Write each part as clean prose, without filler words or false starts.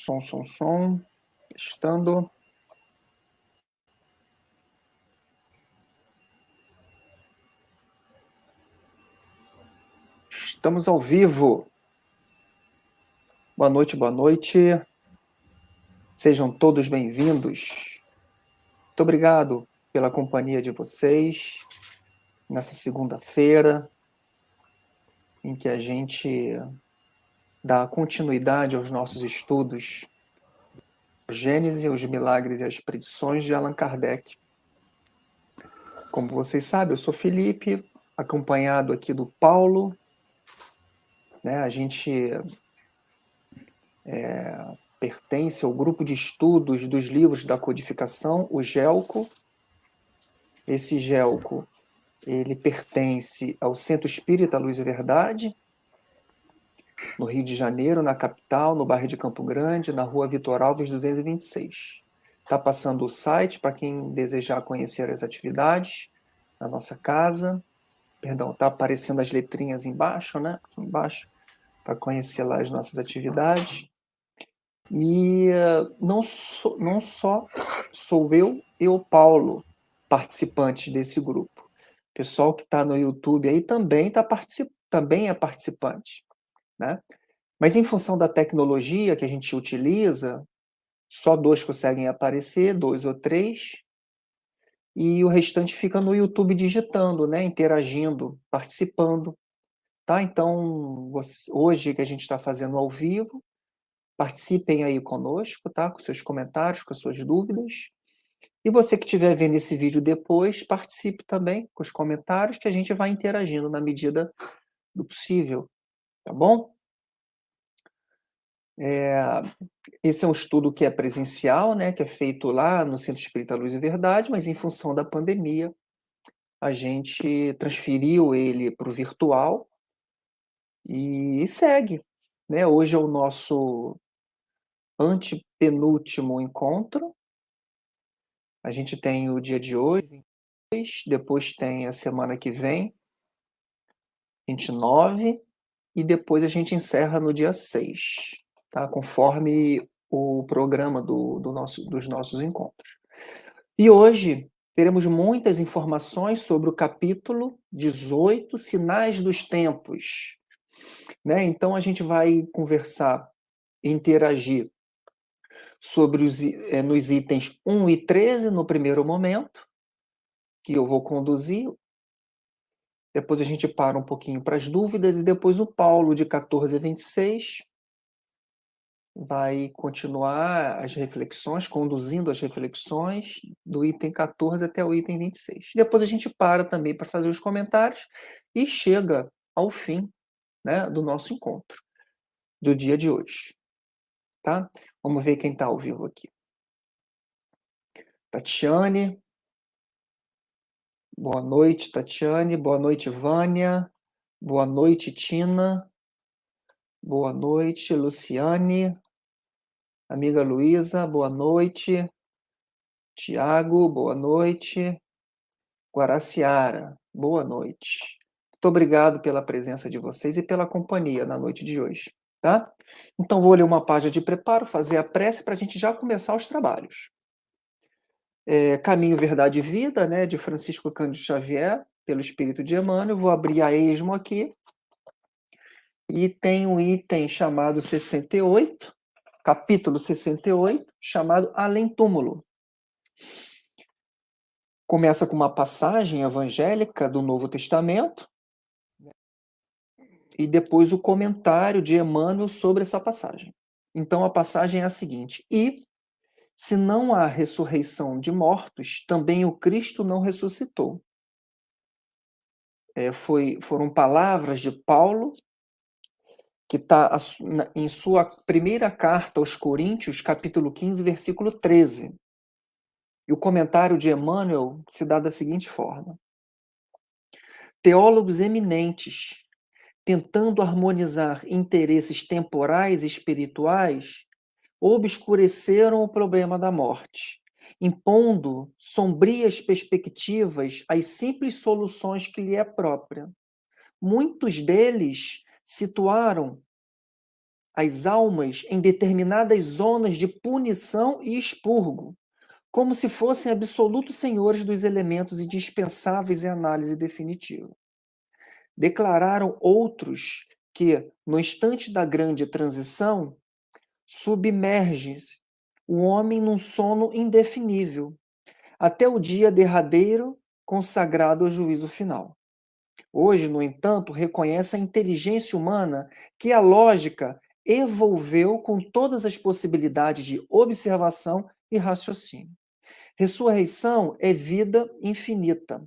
Som. Testando. Estamos ao vivo. Boa noite. Sejam todos bem-vindos. Muito obrigado pela companhia de vocês nessa segunda-feira, em que a gente dá continuidade aos nossos estudos Gênese, os Milagres e as Predições de Allan Kardec. Como vocês sabem, eu sou Felipe, acompanhado aqui do Paulo. A gente pertence ao grupo de estudos dos livros da codificação, o GELCO. Esse GELCO, ele pertence ao Centro Espírita Luz e Verdade, no Rio de Janeiro, na capital, no bairro de Campo Grande, na rua Vitor Alves 226. Está passando o site para quem desejar conhecer as atividades na nossa casa. Perdão, está aparecendo as letrinhas embaixo, né? Aqui embaixo, para conhecer lá as nossas atividades. E não só sou eu e o Paulo participantes desse grupo. O pessoal que está no YouTube aí também é participante, né? Mas em função da tecnologia que a gente utiliza, só 2 conseguem aparecer, 2 ou 3, e o restante fica no YouTube digitando, né? Interagindo, participando. Tá? Então, hoje que a gente está fazendo ao vivo, participem aí conosco, tá? Com seus comentários, com suas dúvidas. E você que estiver vendo esse vídeo depois, participe também com os comentários, que a gente vai interagindo na medida do possível, tá bom? Esse é um estudo que é presencial, né? Que é feito lá no Centro Espírita Luz e Verdade, mas em função da pandemia, a gente transferiu ele para o virtual e segue, né? Hoje é o nosso antepenúltimo encontro. A gente tem o dia de hoje, depois tem a semana que vem, 29, e depois a gente encerra no dia 6, tá? Conforme o programa dos nossos encontros. E hoje teremos muitas informações sobre o capítulo 18, Sinais dos Tempos, né? Então a gente vai conversar, interagir sobre nos itens 1 e 13 no primeiro momento, que eu vou conduzir. Depois a gente para um pouquinho para as dúvidas e depois o Paulo, de 14 a 26, vai continuar as reflexões, conduzindo as reflexões do item 14 até o item 26. Depois a gente para também para fazer os comentários e chega ao fim, né, do nosso encontro, do dia de hoje. Tá? Vamos ver quem está ao vivo aqui. Tatiane. Boa noite, Tatiane. Boa noite, Vânia. Boa noite, Tina. Boa noite, Luciane. Amiga Luísa, boa noite. Tiago, boa noite. Guaraciara, boa noite. Muito obrigado pela presença de vocês e pela companhia na noite de hoje, tá? Então vou ler uma página de preparo, fazer a prece para a gente já começar os trabalhos. Caminho, Verdade e Vida, né, de Francisco Cândido Xavier, pelo Espírito de Emmanuel. Vou abrir a esmo aqui. E tem um item chamado 68, capítulo 68, chamado Além Túmulo. Começa com uma passagem evangélica do Novo Testamento e depois o comentário de Emmanuel sobre essa passagem. Então a passagem é a seguinte: e se não há ressurreição de mortos, também o Cristo não ressuscitou. Foram palavras de Paulo, que está em sua primeira carta aos Coríntios, capítulo 15, versículo 13. E o comentário de Emmanuel se dá da seguinte forma: teólogos eminentes, tentando harmonizar interesses temporais e espirituais, obscureceram o problema da morte, impondo sombrias perspectivas às simples soluções que lhe é própria. Muitos deles situaram as almas em determinadas zonas de punição e expurgo, como se fossem absolutos senhores dos elementos indispensáveis em análise definitiva. Declararam outros que, no instante da grande transição, submerge-se o homem num sono indefinível, até o dia derradeiro consagrado ao juízo final. Hoje, no entanto, reconhece a inteligência humana que a lógica evolveu com todas as possibilidades de observação e raciocínio. Ressurreição é vida infinita.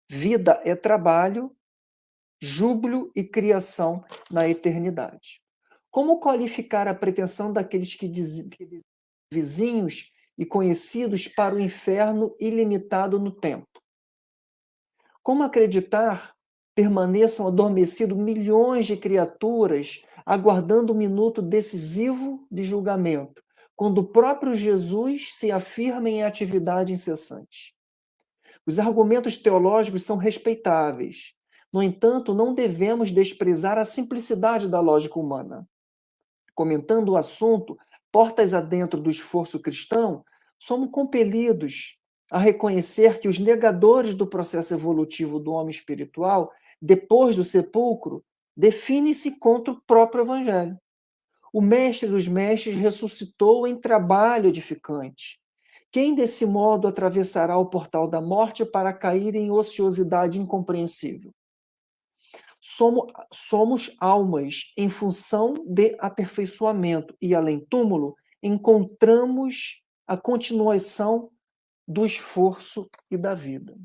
Vida é trabalho, júbilo e criação na eternidade. Como qualificar a pretensão daqueles que dizem vizinhos e conhecidos para o inferno ilimitado no tempo? Como acreditar permaneçam adormecidos milhões de criaturas aguardando o minuto decisivo de julgamento, quando o próprio Jesus se afirma em atividade incessante? Os argumentos teológicos são respeitáveis. No entanto, não devemos desprezar a simplicidade da lógica humana. Comentando o assunto, portas adentro do esforço cristão, somos compelidos a reconhecer que os negadores do processo evolutivo do homem espiritual, depois do sepulcro, definem-se contra o próprio Evangelho. O Mestre dos Mestres ressuscitou em trabalho edificante. Quem desse modo atravessará o portal da morte para cair em ociosidade incompreensível? Somos almas em função de aperfeiçoamento e, além túmulo, encontramos a continuação do esforço e da vida.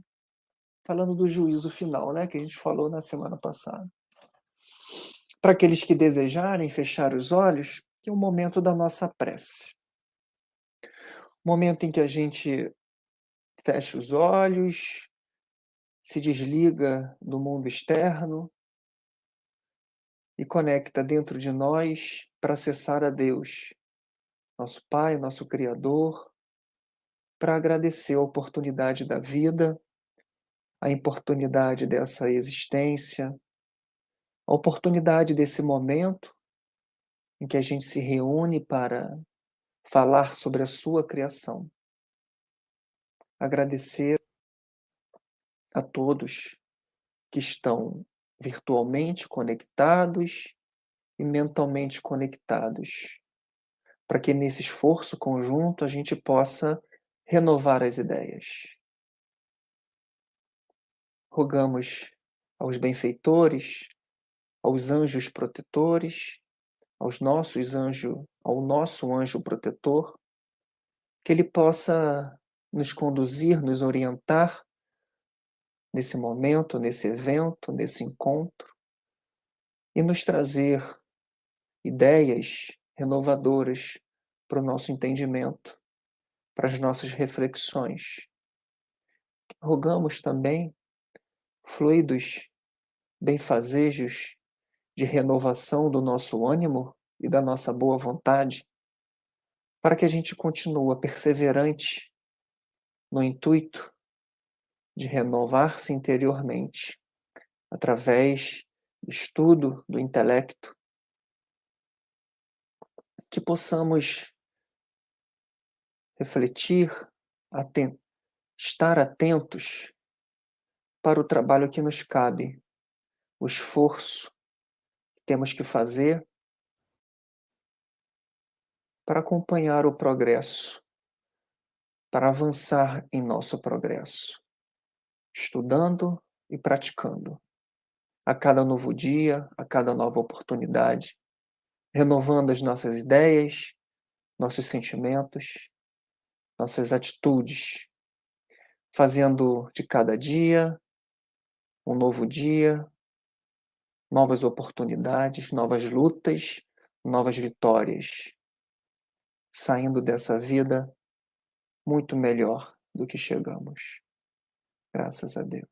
Falando do juízo final, né, que a gente falou na semana passada. Para aqueles que desejarem fechar os olhos, que é o momento da nossa prece. Momento em que a gente fecha os olhos, se desliga do mundo externo e conecta dentro de nós para acessar a Deus, nosso Pai, nosso Criador, para agradecer a oportunidade da vida, a oportunidade dessa existência, a oportunidade desse momento em que a gente se reúne para falar sobre a sua criação. Agradecer a todos que estão virtualmente conectados e mentalmente conectados, para que nesse esforço conjunto a gente possa renovar as ideias. Rogamos aos benfeitores, aos anjos protetores, ao nosso anjo protetor, que ele possa nos conduzir, nos orientar nesse momento, nesse evento, nesse encontro, e nos trazer ideias renovadoras para o nosso entendimento, para as nossas reflexões. Rogamos também fluidos benfazejos de renovação do nosso ânimo e da nossa boa vontade, para que a gente continue perseverante no intuito de renovar-se interiormente, através do estudo do intelecto, que possamos refletir, estar atentos para o trabalho que nos cabe, o esforço que temos que fazer para acompanhar o progresso, para avançar em nosso progresso, estudando e praticando. A cada novo dia, a cada nova oportunidade, renovando as nossas ideias, nossos sentimentos, nossas atitudes, fazendo de cada dia um novo dia, novas oportunidades, novas lutas, novas vitórias, saindo dessa vida muito melhor do que chegamos. Graças a Deus.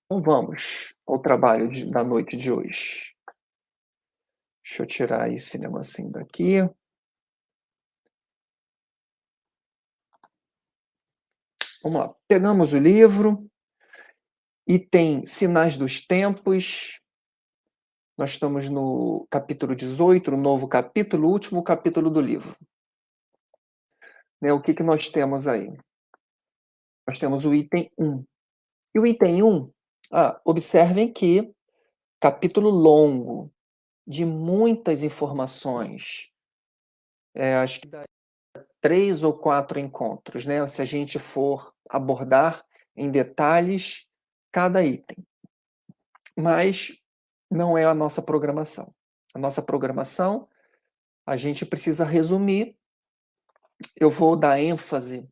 Então vamos ao trabalho da noite de hoje. Deixa eu tirar esse negocinho daqui. Vamos lá. Pegamos o livro Item Sinais dos Tempos. Nós estamos no capítulo 18, no novo capítulo, último capítulo do livro. Né, o que nós temos aí? Nós temos o item 1. E o item 1, observem que capítulo longo, de muitas informações. Acho que dá 3 ou 4 encontros, né? Se a gente for abordar em detalhes cada item. Mas não é a nossa programação. A nossa programação, a gente precisa resumir. Eu vou dar ênfase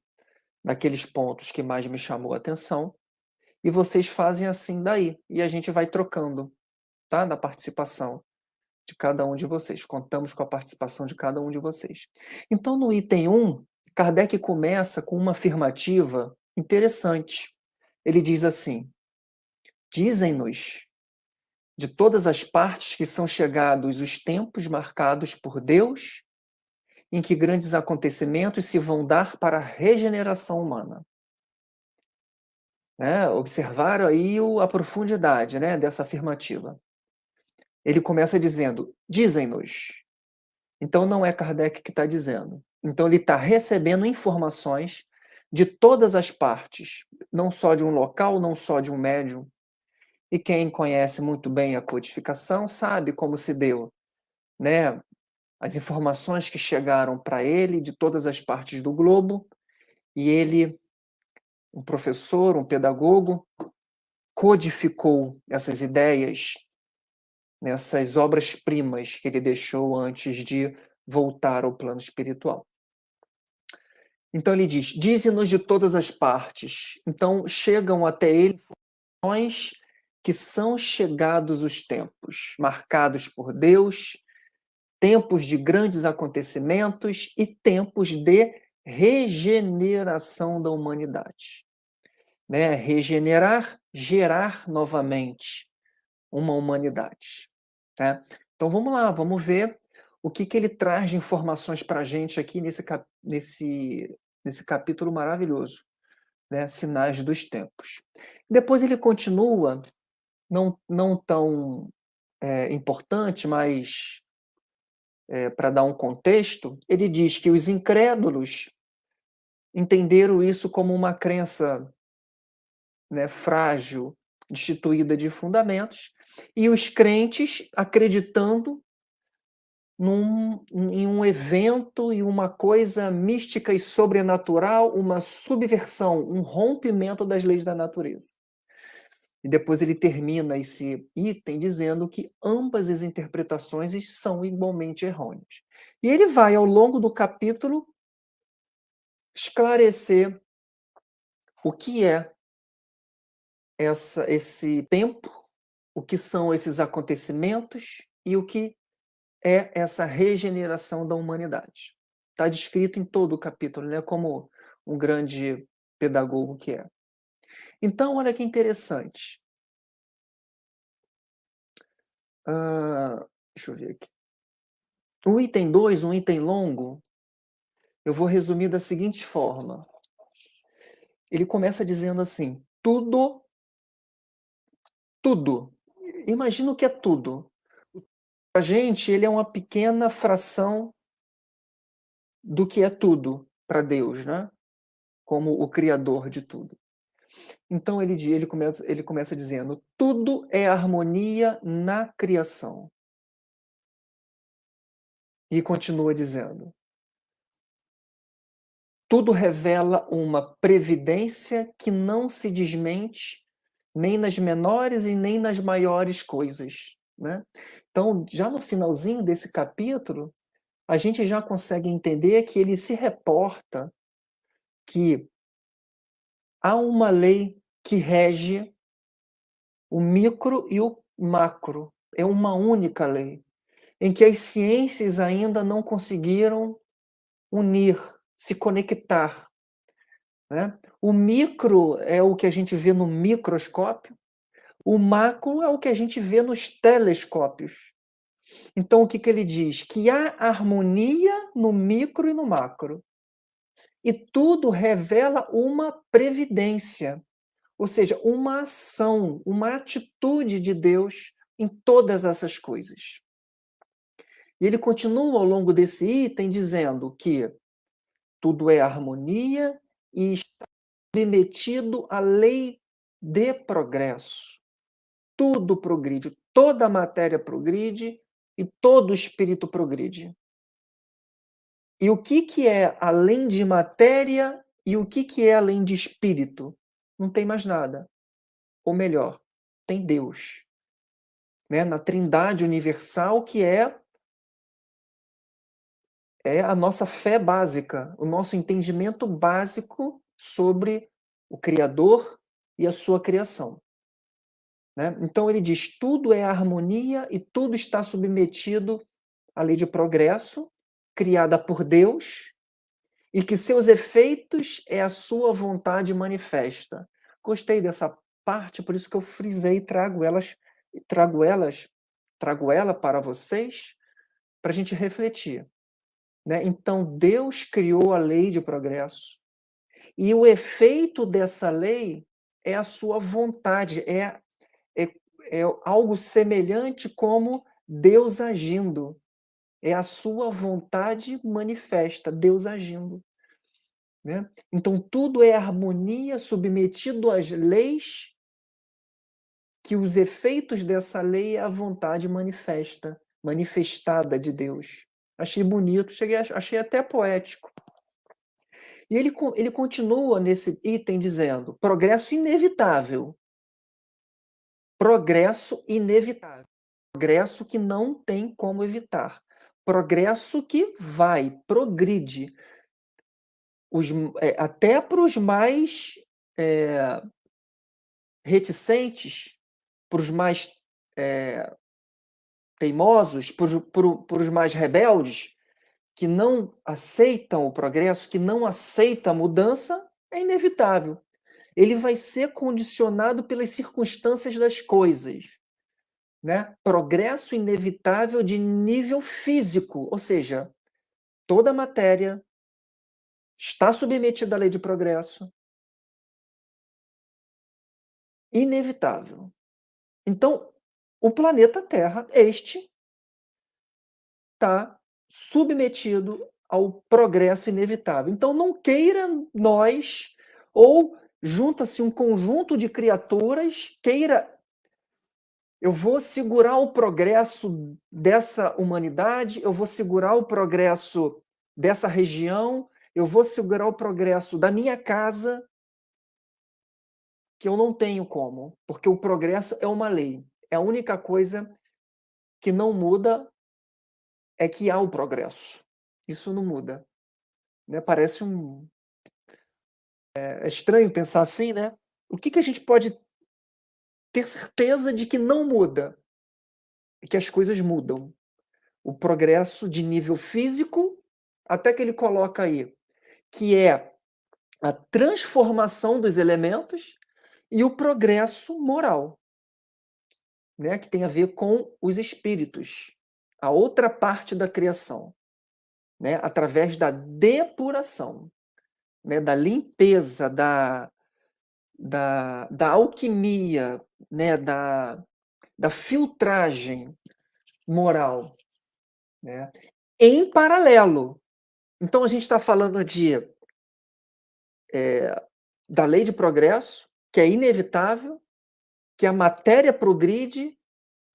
naqueles pontos que mais me chamou a atenção, e vocês fazem assim daí, e a gente vai trocando, tá? Na participação de cada um de vocês. Contamos com a participação de cada um de vocês. Então, no item 1, Kardec começa com uma afirmativa interessante. Ele diz assim: dizem-nos de todas as partes que são chegados os tempos marcados por Deus, em que grandes acontecimentos se vão dar para a regeneração humana. Observaram aí a profundidade, né, dessa afirmativa. Ele começa dizendo, dizem-nos. Então não é Kardec que está dizendo. Então ele está recebendo informações de todas as partes, não só de um local, não só de um médium. E quem conhece muito bem a codificação sabe como se deu, né? As informações que chegaram para ele de todas as partes do globo, e ele, um professor, um pedagogo, codificou essas ideias nessas obras-primas que ele deixou antes de voltar ao plano espiritual. Então ele diz, dize-nos de todas as partes. Então chegam até ele informações que são chegados os tempos, marcados por Deus, tempos de grandes acontecimentos e tempos de regeneração da humanidade. Né? Regenerar, gerar novamente uma humanidade. Tá? Então vamos lá, vamos ver o que ele traz de informações para a gente aqui nesse capítulo maravilhoso, né? Sinais dos Tempos. Depois ele continua, não tão importante, mas para dar um contexto, ele diz que os incrédulos entenderam isso como uma crença, né, frágil, destituída de fundamentos, e os crentes acreditando em um evento e uma coisa mística e sobrenatural, uma subversão, um rompimento das leis da natureza. E depois ele termina esse item dizendo que ambas as interpretações são igualmente errôneas. E ele vai, ao longo do capítulo, esclarecer o que é esse tempo, o que são esses acontecimentos e o que é essa regeneração da humanidade. Está descrito em todo o capítulo, né, como um grande pedagogo que é. Então, olha que interessante. Deixa eu ver aqui. O item 2, um item longo, eu vou resumir da seguinte forma. Ele começa dizendo assim, tudo. Imagina o que é tudo. Para a gente, ele é uma pequena fração do que é tudo para Deus, né? Como o criador de tudo. Então ele começa dizendo, tudo é harmonia na criação. E continua dizendo, tudo revela uma previdência que não se desmente nem nas menores e nem nas maiores coisas. Né? Então, já no finalzinho desse capítulo, a gente já consegue entender que ele se reporta que há uma lei que rege o micro e o macro. É uma única lei, em que as ciências ainda não conseguiram unir, se conectar. Né? O micro é o que a gente vê no microscópio, o macro é o que a gente vê nos telescópios. Então, o que ele diz? Que há harmonia no micro e no macro. E tudo revela uma previdência. Ou seja, uma ação, uma atitude de Deus em todas essas coisas. E ele continua ao longo desse item dizendo que tudo é harmonia e está submetido à lei de progresso. Tudo progride, toda a matéria progride e todo o espírito progride. E o que que é além de matéria e o que que é além de espírito? Não tem mais nada. Ou melhor, tem Deus, né? Na Trindade universal, que é a nossa fé básica, o nosso entendimento básico sobre o Criador e a sua criação. Né? Então ele diz: tudo é harmonia e tudo está submetido à lei de progresso, criada por Deus, e que seus efeitos é a sua vontade manifesta. Gostei dessa parte, por isso que eu frisei, trago ela para vocês, para a gente refletir. Né? Então, Deus criou a lei de progresso, e o efeito dessa lei é a sua vontade, é, é algo semelhante como Deus agindo. É a sua vontade manifesta, Deus agindo. Né? Então, tudo é harmonia, submetido às leis, que os efeitos dessa lei é a vontade manifesta, manifestada de Deus. Achei bonito, achei até poético. E ele continua nesse item dizendo: progresso inevitável. Progresso inevitável. Progresso que não tem como evitar. Progresso que vai, progride. Até para os mais reticentes, para os mais teimosos, para os mais rebeldes, que não aceitam o progresso, que não aceitam a mudança, é inevitável. Ele vai ser condicionado pelas circunstâncias das coisas. Né? Progresso inevitável de nível físico, ou seja, toda a matéria está submetida à lei de progresso. Inevitável. Então, o planeta Terra, este, está submetido ao progresso inevitável. Então, não queira nós, ou junta-se um conjunto de criaturas, eu vou segurar o progresso dessa humanidade, eu vou segurar o progresso dessa região, eu vou segurar o progresso da minha casa, que eu não tenho como, porque o progresso é uma lei. É a única coisa que não muda é que há o progresso. Isso não muda. Né? Parece é estranho pensar assim, né? O que a gente pode ter certeza de que não muda? É que as coisas mudam. O progresso de nível físico, até que ele coloca aí, que é a transformação dos elementos, e o progresso moral, né? Que tem a ver com os espíritos, a outra parte da criação, né? Através da depuração, né? Da limpeza, da alquimia, né? Da filtragem moral, né? Em paralelo. Então, a gente está falando da lei de progresso, que é inevitável, que a matéria progride,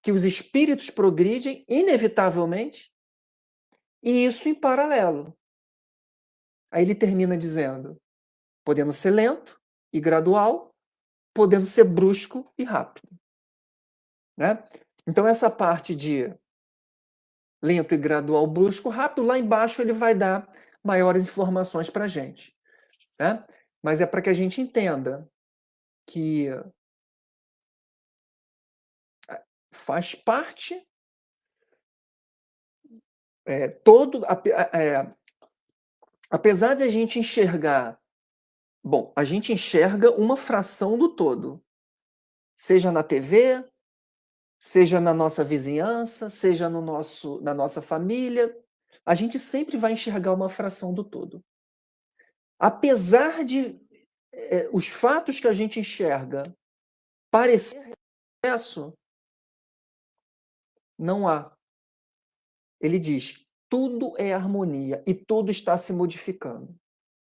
que os espíritos progridem inevitavelmente, e isso em paralelo. Aí ele termina dizendo, podendo ser lento e gradual, podendo ser brusco e rápido. Né? Então, essa parte de lento e gradual, brusco, rápido, lá embaixo ele vai dar maiores informações para a gente. Né? Mas é para que a gente entenda que faz parte apesar de a gente enxergar, bom, a gente enxerga uma fração do todo, seja na TV, seja na nossa vizinhança, seja na nossa família, a gente sempre vai enxergar uma fração do todo. Apesar de os fatos que a gente enxerga parecer regresso, não há. Ele diz: tudo é harmonia e tudo está se modificando.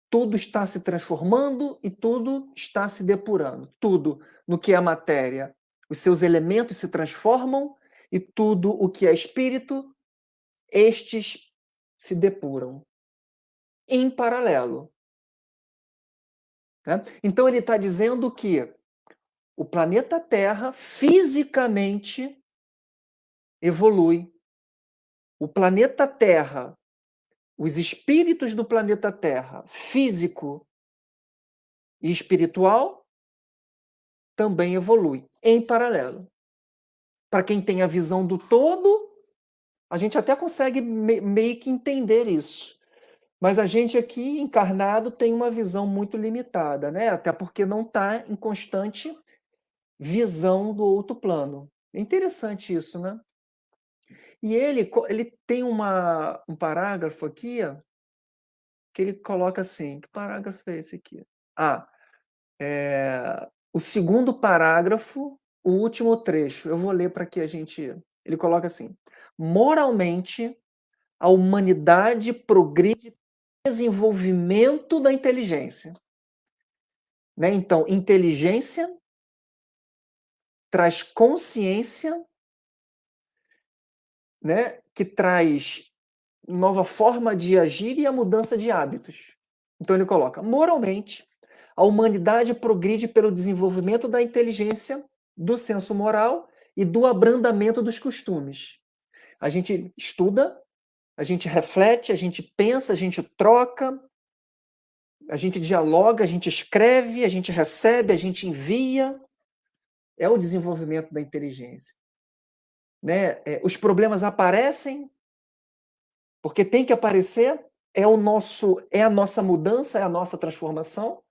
Tudo está se transformando e tudo está se depurando. Tudo no que é matéria, os seus elementos se transformam e tudo o que é espírito, estes se depuram em paralelo. Né? Então ele está dizendo que o planeta Terra fisicamente evolui. O planeta Terra, os espíritos do planeta Terra, físico e espiritual, também evolui em paralelo. Para quem tem a visão do todo, a gente até consegue meio que entender isso. Mas a gente aqui, encarnado, tem uma visão muito limitada, né? Até porque não está em constante visão do outro plano. É interessante isso, né? E ele tem um parágrafo aqui, ó, que ele coloca assim. Que parágrafo é esse aqui? O segundo parágrafo, o último trecho. Eu vou ler para que a gente. Ele coloca assim: moralmente, a humanidade progride no desenvolvimento da inteligência. Né? Então, inteligência traz consciência, né? Que traz nova forma de agir e a mudança de hábitos. Então ele coloca: moralmente, a humanidade progride pelo desenvolvimento da inteligência, do senso moral e do abrandamento dos costumes. A gente estuda, a gente reflete, a gente pensa, a gente troca, a gente dialoga, a gente escreve, a gente recebe, a gente envia. É o desenvolvimento da inteligência. Né? Os problemas aparecem porque tem que aparecer, é a nossa mudança, é a nossa transformação.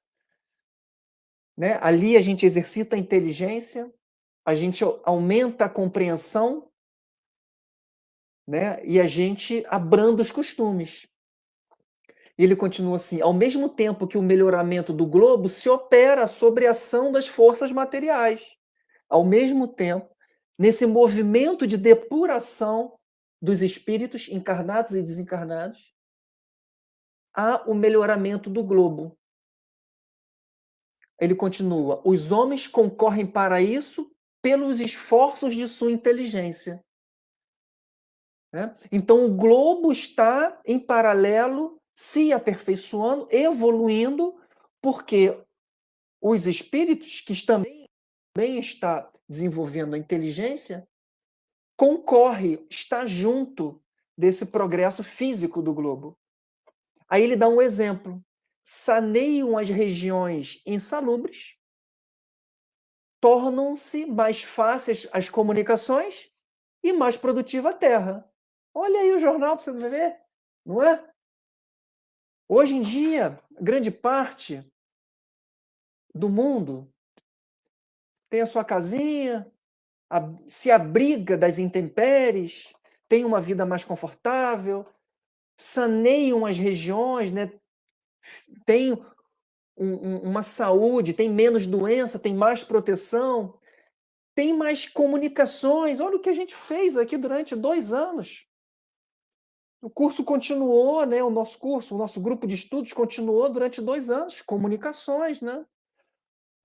Né? Ali a gente exercita a inteligência, a gente aumenta a compreensão, né? E a gente abranda os costumes. E ele continua assim: ao mesmo tempo que o melhoramento do globo se opera sobre a ação das forças materiais. Ao mesmo tempo, nesse movimento de depuração dos espíritos encarnados e desencarnados, há o melhoramento do globo. Ele continua: os homens concorrem para isso pelos esforços de sua inteligência. Né? Então, o globo está em paralelo, se aperfeiçoando, evoluindo, porque os espíritos que também está desenvolvendo a inteligência concorre, está junto desse progresso físico do globo. Aí ele dá um exemplo: saneiam as regiões insalubres, tornam-se mais fáceis as comunicações e mais produtiva a terra. Olha aí o jornal para você ver, não é? Hoje em dia, grande parte do mundo tem a sua casinha, se abriga das intempéries, tem uma vida mais confortável, saneiam as regiões, né? Tem uma saúde, tem menos doença, tem mais proteção, tem mais comunicações. Olha o que a gente fez aqui durante 2 anos. O curso continuou, né? O nosso grupo de estudos continuou durante 2 anos, comunicações, né?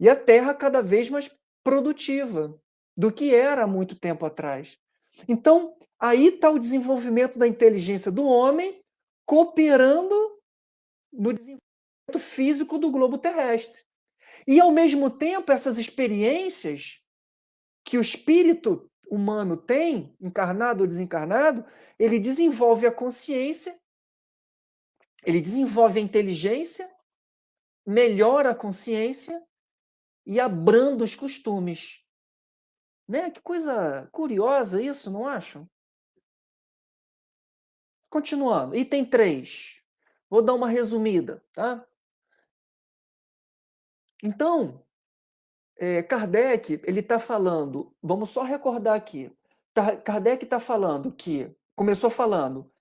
E a Terra cada vez mais produtiva do que era há muito tempo atrás. Então, aí está o desenvolvimento da inteligência do homem cooperando no desenvolvimento físico do globo terrestre. E, ao mesmo tempo, essas experiências que o espírito humano tem, encarnado ou desencarnado, ele desenvolve a consciência, ele desenvolve a inteligência, melhora a consciência e abranda os costumes. Né? Que coisa curiosa isso, não acham? Continuando, item 3. Vou dar uma resumida, tá? Então, Kardec, ele está falando, vamos só recordar aqui, Kardec está falando que, começou falando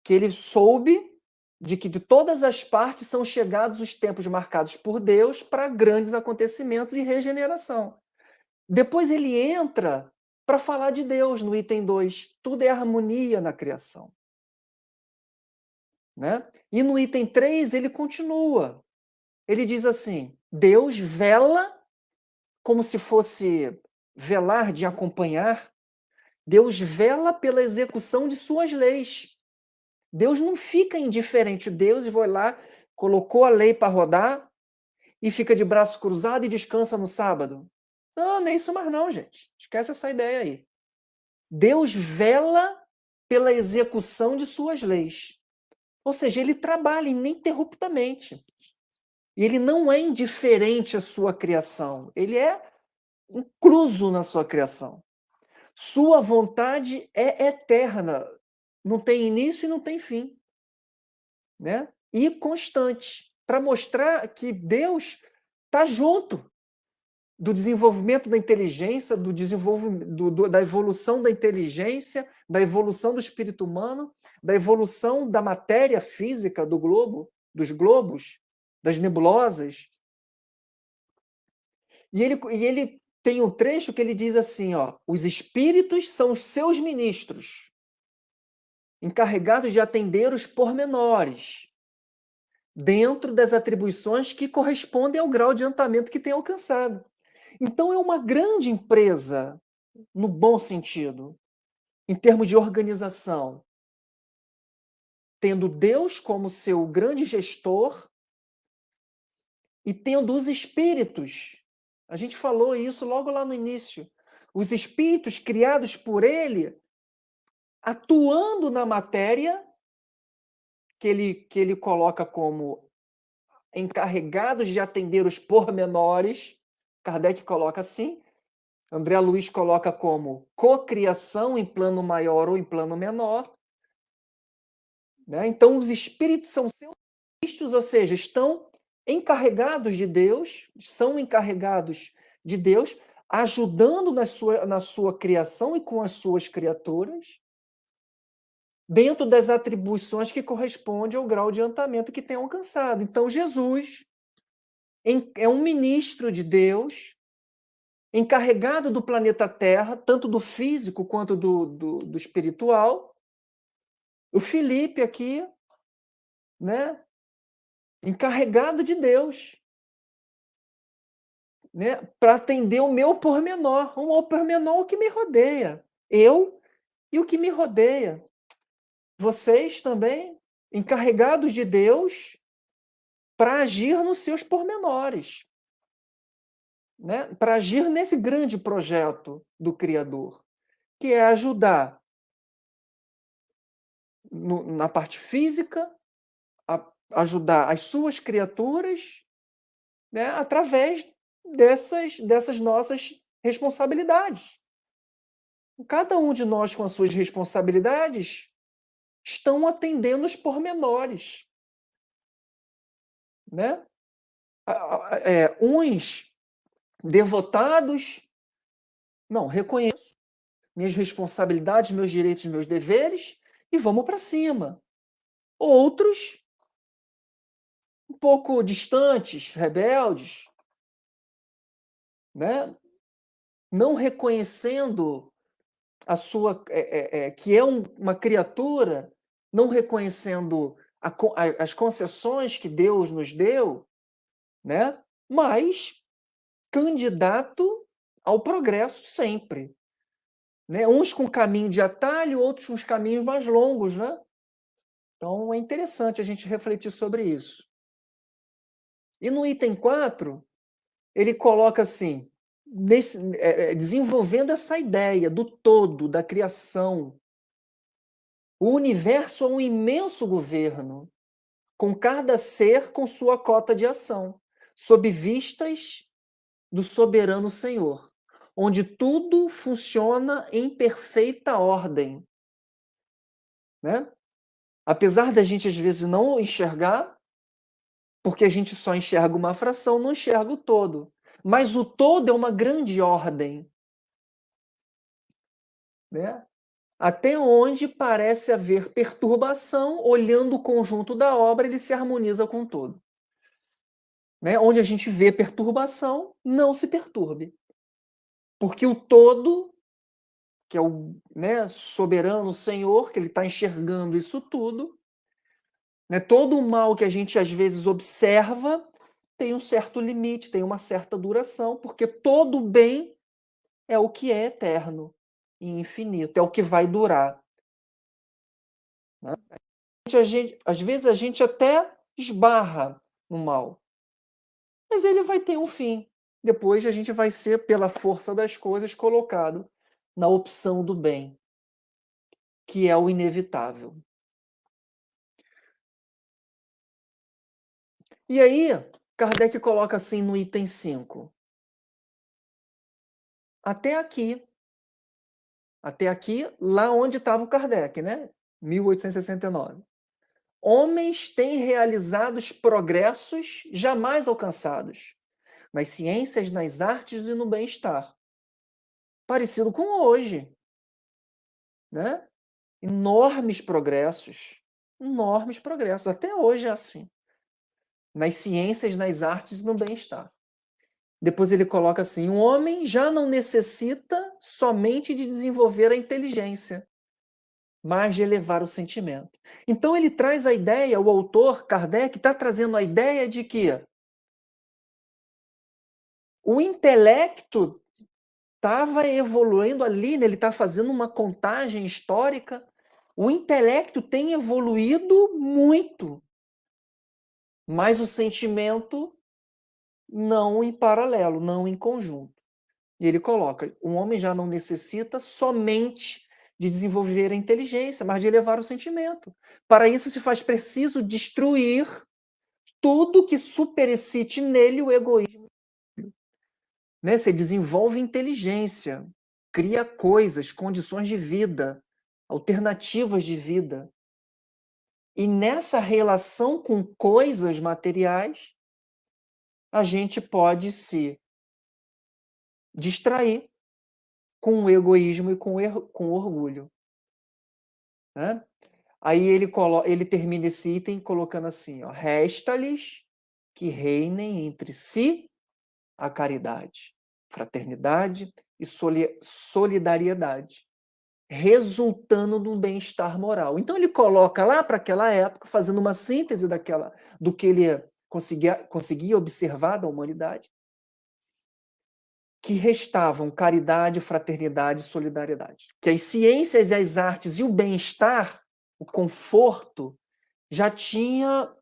que ele soube de que de todas as partes são chegados os tempos marcados por Deus para grandes acontecimentos e regeneração. Depois ele entra para falar de Deus no item 2. Tudo é harmonia na criação. Né? E no item 3 ele continua. Ele diz assim: Deus vela, como se fosse velar de acompanhar, Deus vela pela execução de suas leis. Deus não fica indiferente. Deus vai lá, colocou a lei para rodar e fica de braço cruzado e descansa no sábado. Não, nem isso mais não, gente. Esquece essa ideia aí. Deus vela pela execução de suas leis. Ou seja, ele trabalha ininterruptamente. E ele não é indiferente à sua criação. Ele é incluso na sua criação. Sua vontade é eterna. Não tem início e não tem fim. Né? E constante. Para mostrar que Deus está junto do desenvolvimento da inteligência, do desenvolvimento da evolução da inteligência, da evolução do espírito humano, da evolução da matéria física do globo, dos globos, das nebulosas. E ele tem um trecho que ele diz assim, ó, os espíritos são os seus ministros, encarregados de atender os pormenores, dentro das atribuições que correspondem ao grau de adiantamento que tem alcançado. Então é uma grande empresa, no bom sentido, em termos de organização, tendo Deus como seu grande gestor e tendo os espíritos. A gente falou isso logo lá no início. Os espíritos criados por ele, atuando na matéria, que ele coloca como encarregados de atender os pormenores. Kardec coloca assim. André Luiz coloca como cocriação em plano maior ou em plano menor. Né? Então, os espíritos são seus ministros, ou seja, estão encarregados de Deus, são encarregados de Deus, ajudando na sua criação e com as suas criaturas, dentro das atribuições que correspondem ao grau de adiantamento que tem alcançado. Então, Jesus é um ministro de Deus, encarregado do planeta Terra, tanto do físico quanto do espiritual. O Felipe aqui, né, encarregado de Deus, né, para atender o meu pormenor, o pormenor que me rodeia, eu e o que me rodeia. Vocês também, encarregados de Deus, para agir nos seus pormenores, né, para agir nesse grande projeto do Criador, que é ajudar na parte física, ajudar as suas criaturas, né, através dessas nossas responsabilidades. Cada um de nós, com as suas responsabilidades, estão atendendo os pormenores. Né? Uns devotados, não, reconheço minhas responsabilidades, meus direitos, meus deveres, e vamos para cima. Outros, um pouco distantes, rebeldes, né? Não reconhecendo a sua que é uma criatura, não reconhecendo as concessões que Deus nos deu, né? Mas candidato ao progresso sempre, né? Uns com caminho de atalho, outros com os caminhos mais longos, né? Então é interessante a gente refletir sobre isso. E no item 4, ele coloca assim, desenvolvendo essa ideia do todo, da criação. O universo é um imenso governo, com cada ser com sua cota de ação, sob vistas do soberano Senhor, onde tudo funciona em perfeita ordem. Né? Apesar da gente, às vezes, não enxergar, porque a gente só enxerga uma fração, não enxerga o todo. Mas o todo é uma grande ordem. Né? Até onde parece haver perturbação, olhando o conjunto da obra, ele se harmoniza com o todo. Né? Onde a gente vê perturbação, não se perturbe. Porque o todo, que é o, né, soberano Senhor, que ele está enxergando isso tudo, né, todo o mal que a gente às vezes observa tem um certo limite, tem uma certa duração, porque todo bem é o que é eterno e infinito, é o que vai durar. Né? Às vezes a gente até esbarra no mal, mas ele vai ter um fim. Depois a gente vai ser, pela força das coisas, colocado na opção do bem, que é o inevitável. E aí, Kardec coloca assim no item 5. Até aqui, lá onde estava o Kardec, né? 1869. Homens têm realizado progressos jamais alcançados nas ciências, nas artes e no bem-estar. Parecido com hoje, né? Enormes progressos, até hoje é assim. Nas ciências, nas artes e no bem-estar. Depois ele coloca assim: um homem já não necessita somente de desenvolver a inteligência, mas de elevar o sentimento. Então ele traz a ideia, o autor, Kardec, está trazendo a ideia de que o intelecto estava evoluindo ali, né? Ele está fazendo uma contagem histórica. O intelecto tem evoluído muito, mas o sentimento não em paralelo, não em conjunto. E ele coloca: um homem já não necessita somente de desenvolver a inteligência, mas de elevar o sentimento. Para isso se faz preciso destruir tudo que superexcite nele o egoísmo. Né? Você desenvolve inteligência, cria coisas, condições de vida, alternativas de vida. E nessa relação com coisas materiais, a gente pode se distrair com o egoísmo e com o orgulho. Né? Aí ele termina esse item colocando assim: resta-lhes que reinem entre si a caridade, fraternidade e solidariedade, resultando no bem-estar moral. Então ele coloca lá para aquela época, fazendo uma síntese do que ele conseguia observar da humanidade, que restavam caridade, fraternidade e solidariedade. Que as ciências e as artes e o bem-estar, o conforto, já tinha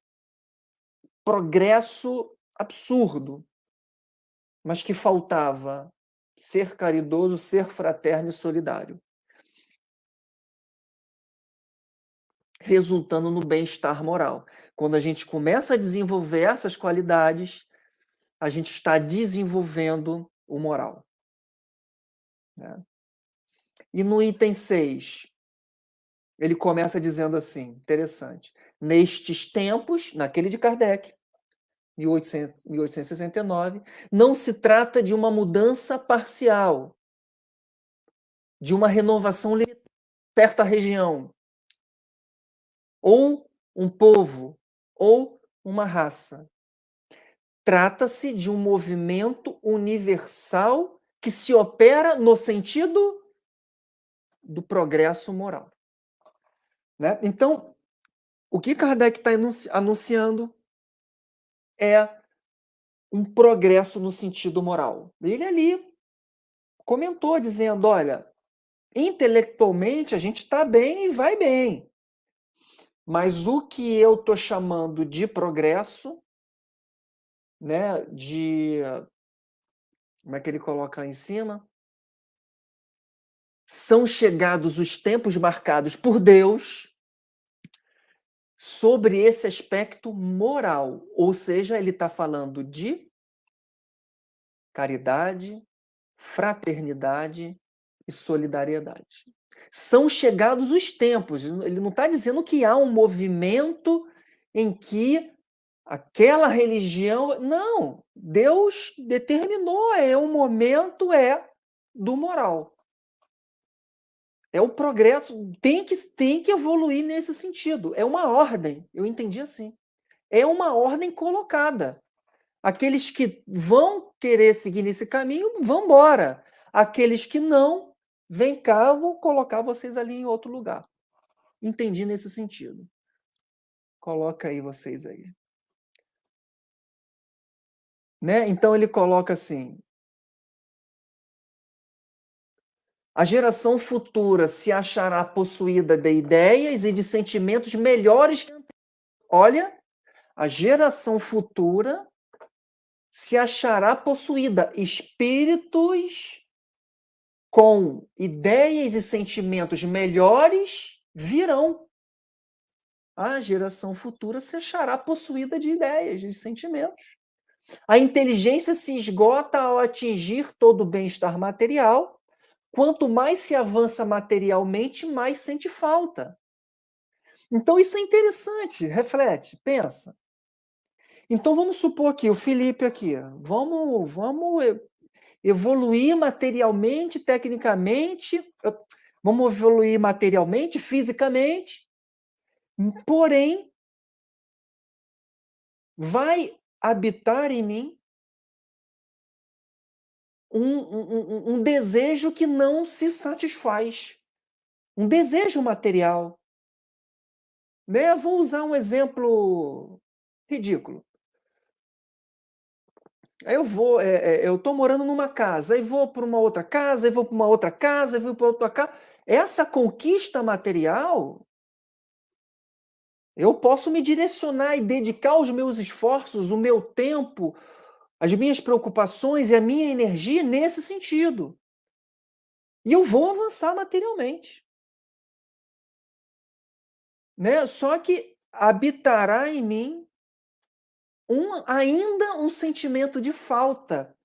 progresso absurdo, mas que faltava ser caridoso, ser fraterno e solidário, resultando no bem-estar moral. Quando a gente começa a desenvolver essas qualidades, a gente está desenvolvendo o moral. Né? E no item 6, ele começa dizendo assim, interessante: nestes tempos, naquele de Kardec, 1869, não se trata de uma mudança parcial, de uma renovação limitada em certa região, ou um povo, ou uma raça. Trata-se de um movimento universal que se opera no sentido do progresso moral. Né? Então, o que Kardec está anunciando é um progresso no sentido moral. Ele ali comentou, dizendo: olha, intelectualmente a gente está bem e vai bem, mas o que eu estou chamando de progresso, né, como é que ele coloca lá em cima? São chegados os tempos marcados por Deus sobre esse aspecto moral, ou seja, ele está falando de caridade, fraternidade e solidariedade. São chegados os tempos. Ele não está dizendo que há um movimento em que aquela religião. Não. Deus determinou, um momento do moral. É o progresso, tem que evoluir nesse sentido. É uma ordem, eu entendi assim. É uma ordem colocada. Aqueles que vão querer seguir nesse caminho, vão embora. Aqueles que não, vem cá, eu vou colocar vocês ali em outro lugar. Entendi nesse sentido. Coloca aí vocês aí. Né? Então ele coloca assim: a geração futura se achará possuída de ideias e de sentimentos melhores que a anterior. Olha, a geração futura se achará possuída espíritos com ideias e sentimentos melhores virão. A geração futura se achará possuída de ideias e sentimentos. A inteligência se esgota ao atingir todo o bem-estar material. Quanto mais se avança materialmente, mais sente falta. Então isso é interessante, reflete, pensa. Então vamos supor aqui, o Felipe aqui, vamos evoluir materialmente, tecnicamente, vamos evoluir materialmente, fisicamente, porém vai habitar em mim um desejo que não se satisfaz, um desejo material. Né? Vou usar um exemplo ridículo. Aí eu estou morando numa casa, aí vou para uma outra casa, aí vou para uma outra casa, aí vou para outra casa. Essa conquista material, eu posso me direcionar e dedicar os meus esforços, o meu tempo, as minhas preocupações e a minha energia nesse sentido. E eu vou avançar materialmente. Né? Só que habitará em mim ainda um sentimento de falta.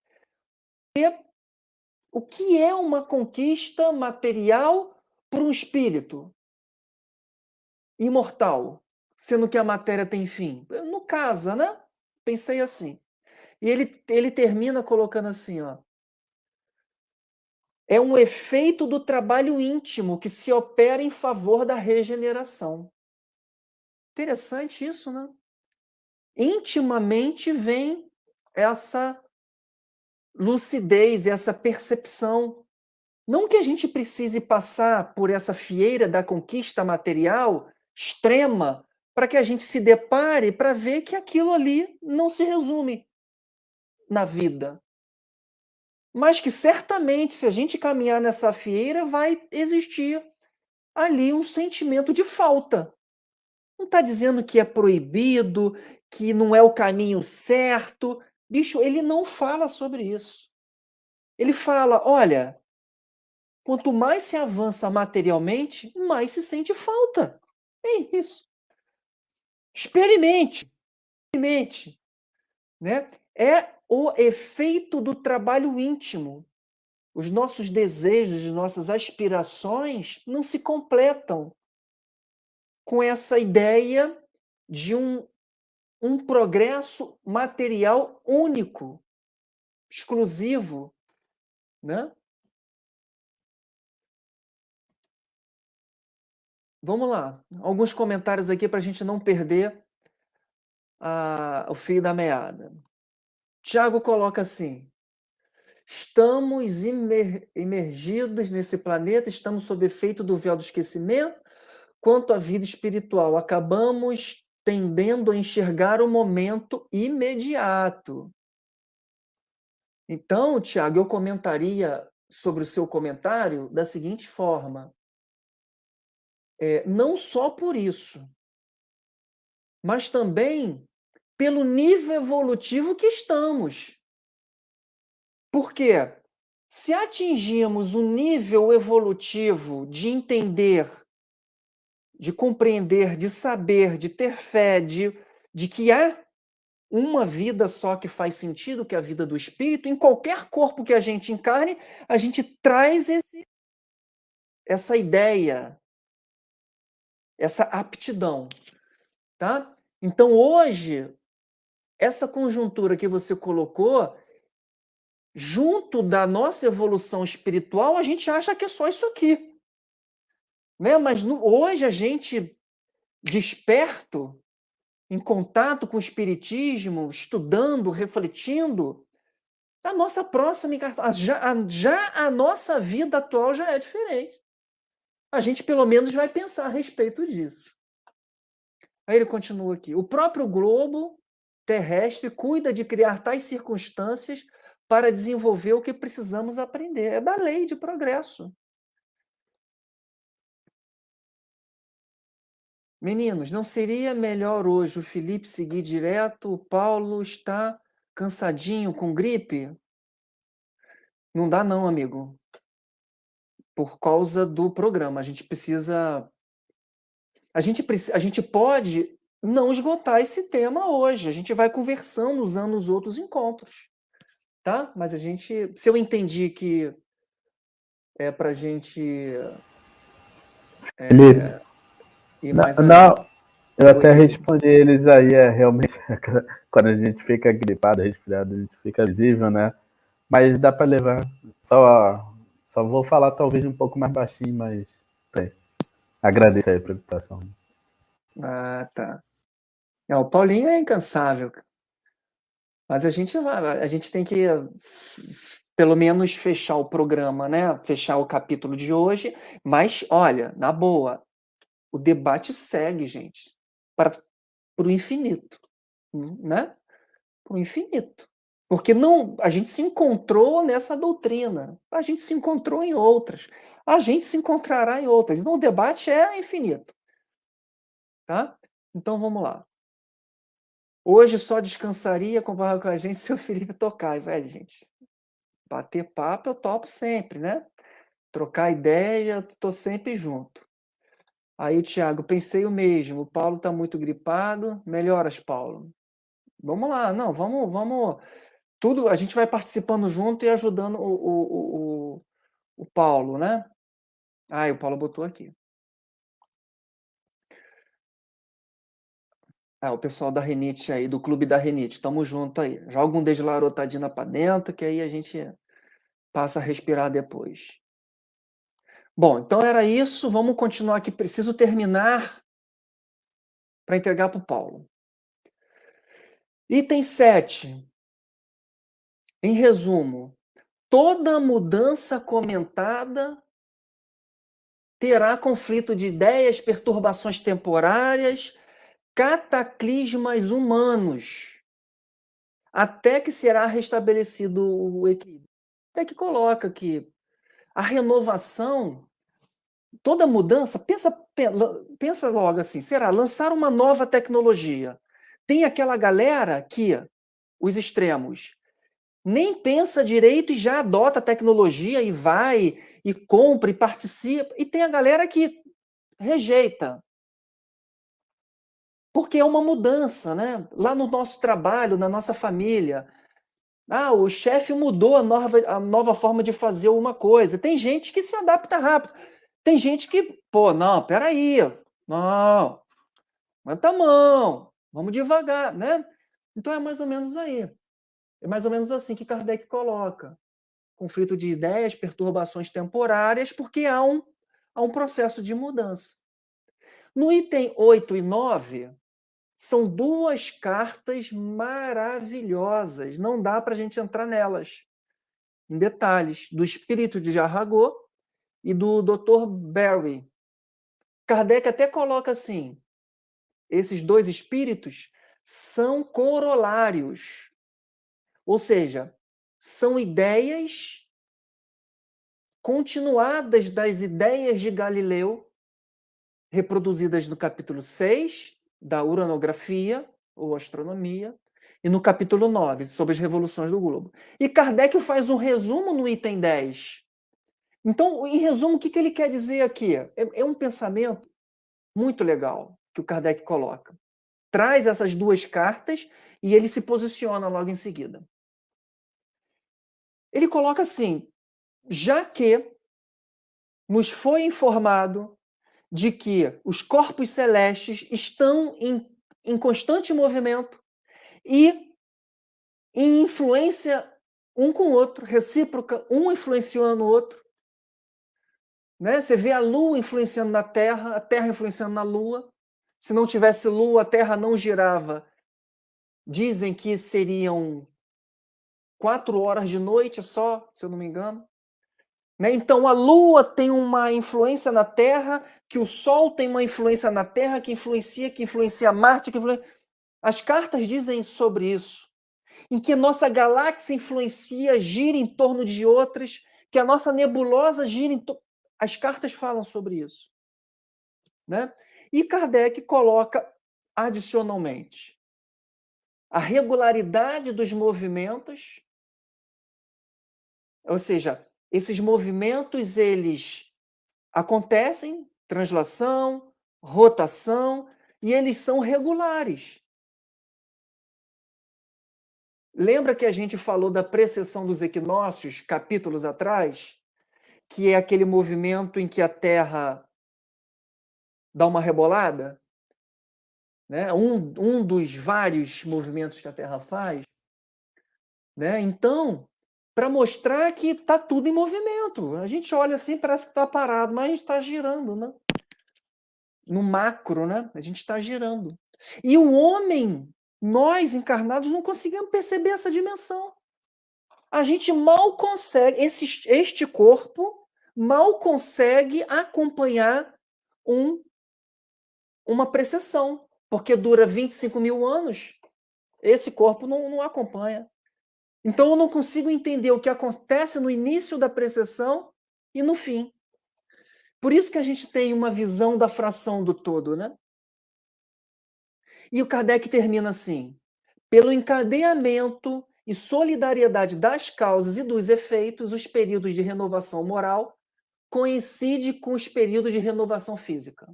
O que é uma conquista material para um espírito imortal, sendo que a matéria tem fim? No caso, né? Pensei assim. E ele termina colocando assim, ó. É um efeito do trabalho íntimo que se opera em favor da regeneração. Interessante isso, né? Intimamente vem essa lucidez, essa percepção. Não que a gente precise passar por essa fieira da conquista material extrema para que a gente se depare para ver que aquilo ali não se resume na vida. Mas que certamente, se a gente caminhar nessa fieira, vai existir ali um sentimento de falta. Não está dizendo que é proibido, que não é o caminho certo. Bicho, ele não fala sobre isso. Ele fala, olha, quanto mais se avança materialmente, mais se sente falta. É isso. Experimente, né? É o efeito do trabalho íntimo. Os nossos desejos, as nossas aspirações não se completam com essa ideia de um progresso material único, exclusivo, né? Vamos lá, alguns comentários aqui para a gente não perder o fio da meada. Tiago coloca assim: estamos imergidos nesse planeta, estamos sob efeito do véu do esquecimento. Quanto à vida espiritual, acabamos tendendo a enxergar o momento imediato. Então, Tiago, eu comentaria sobre o seu comentário da seguinte forma: não só por isso, mas também pelo nível evolutivo que estamos. Porque se atingirmos o nível evolutivo de entender, de compreender, de saber, de ter fé, de que há uma vida só que faz sentido, que é a vida do espírito, em qualquer corpo que a gente encarne, a gente traz essa ideia, essa aptidão, tá? Então, hoje, essa conjuntura que você colocou, junto da nossa evolução espiritual, a gente acha que é só isso aqui. né? Mas hoje a gente, desperto, em contato com o espiritismo, estudando, refletindo, a nossa próxima encarnação, já a nossa vida atual já é diferente. A gente, pelo menos, vai pensar a respeito disso. Aí ele continua aqui. O próprio globo terrestre cuida de criar tais circunstâncias para desenvolver o que precisamos aprender. É da lei de progresso. Meninos, não seria melhor hoje o Felipe seguir direto? O Paulo está cansadinho, com gripe? Não dá não, amigo. Por causa do programa. A gente precisa... A gente pode não esgotar esse tema hoje. A gente vai conversando, usando os outros encontros. Tá? Mas a gente... Se eu entendi que é pra gente Felipe, ir mais além... não, eu Oi, até querido. respondi eles aí, realmente, quando a gente fica gripado, resfriado, a gente fica visível, né? Mas dá para levar. Só vou falar talvez um pouco mais baixinho, mas bem, agradeço aí a preocupação. Ah, tá. O Paulinho é incansável. Mas a gente tem que pelo menos fechar o programa, né? Fechar o capítulo de hoje. Mas, olha, na boa, o debate segue, gente, para o infinito, né? Para o infinito. Porque não, a gente se encontrou nessa doutrina, a gente se encontrou em outras, a gente se encontrará em outras. Então o debate é infinito. Tá? Então vamos lá. Hoje só descansaria comparado com a gente se o Felipe tocar, velho, gente. Bater papo eu topo sempre, né? Trocar ideia, eu tô sempre junto. Aí o Thiago, pensei o mesmo, o Paulo tá muito gripado. Melhoras, Paulo. Vamos lá, não, vamos. Tudo, a gente vai participando junto e ajudando o Paulo, né? Ah, e o Paulo botou aqui. Ah, o pessoal da Renite aí, do Clube da Renite, tamo junto aí. Joga um deslarotadina pra dentro, que aí a gente passa a respirar depois. Bom, então era isso. Vamos continuar aqui. Preciso terminar para entregar para o Paulo. Item 7. Em resumo, toda mudança comentada terá conflito de ideias, perturbações temporárias, cataclismas humanos, até que será restabelecido o equilíbrio. Até que coloca que a renovação, toda mudança, pensa logo assim, será lançar uma nova tecnologia. Tem aquela galera que, os extremos, nem pensa direito e já adota a tecnologia e vai, e compra, e participa. E tem a galera que rejeita. Porque é uma mudança, né? Lá no nosso trabalho, na nossa família. Ah, o chefe mudou a nova forma de fazer uma coisa. Tem gente que se adapta rápido. Tem gente que, pô, não, peraí. Não, aguenta a mão. Vamos devagar, né? Então é mais ou menos aí. É mais ou menos assim que Kardec coloca. Conflito de ideias, perturbações temporárias, porque há um processo de mudança. No item 8 e 9, são duas cartas maravilhosas. Não dá para a gente entrar nelas, em detalhes, do espírito de Jarragó e do Dr. Barry. Kardec até coloca assim, esses dois espíritos são corolários, ou seja, são ideias continuadas das ideias de Galileu, reproduzidas no capítulo 6, da uranografia, ou astronomia, e no capítulo 9, sobre as revoluções do globo. E Kardec faz um resumo no item 10. Então, em resumo, o que ele quer dizer aqui? É um pensamento muito legal que o Kardec coloca. Traz essas duas cartas e ele se posiciona logo em seguida. Ele coloca assim, já que nos foi informado de que os corpos celestes estão em constante movimento e em influência um com o outro, recíproca, um influenciando o outro. Né? Você vê a Lua influenciando na Terra, a Terra influenciando na Lua. Se não tivesse Lua, a Terra não girava. Dizem que seriam 4 horas de noite só, se eu não me engano. Né? Então a Lua tem uma influência na Terra, que o Sol tem uma influência na Terra, que influencia Marte, que influencia... As cartas dizem sobre isso. Em que a nossa galáxia influencia, gira em torno de outras, que a nossa nebulosa gira em torno... As cartas falam sobre isso. Né? E Kardec coloca, adicionalmente, a regularidade dos movimentos, ou seja, esses movimentos, eles acontecem, translação, rotação, e eles são regulares. Lembra que a gente falou da precessão dos equinócios, capítulos atrás? Que é aquele movimento em que a Terra dá uma rebolada? Né? Um dos vários movimentos que a Terra faz. Né? Então, para mostrar que está tudo em movimento. A gente olha assim, parece que está parado, mas a gente está girando, né? No macro, né? A gente está girando. E o homem, nós encarnados, não conseguimos perceber essa dimensão. A gente mal consegue, este corpo mal consegue acompanhar uma precessão, porque dura 25 mil anos, esse corpo não acompanha. Então eu não consigo entender o que acontece no início da precessão e no fim. Por isso que a gente tem uma visão da fração do todo, né? E o Kardec termina assim: pelo encadeamento e solidariedade das causas e dos efeitos, os períodos de renovação moral coincidem com os períodos de renovação física.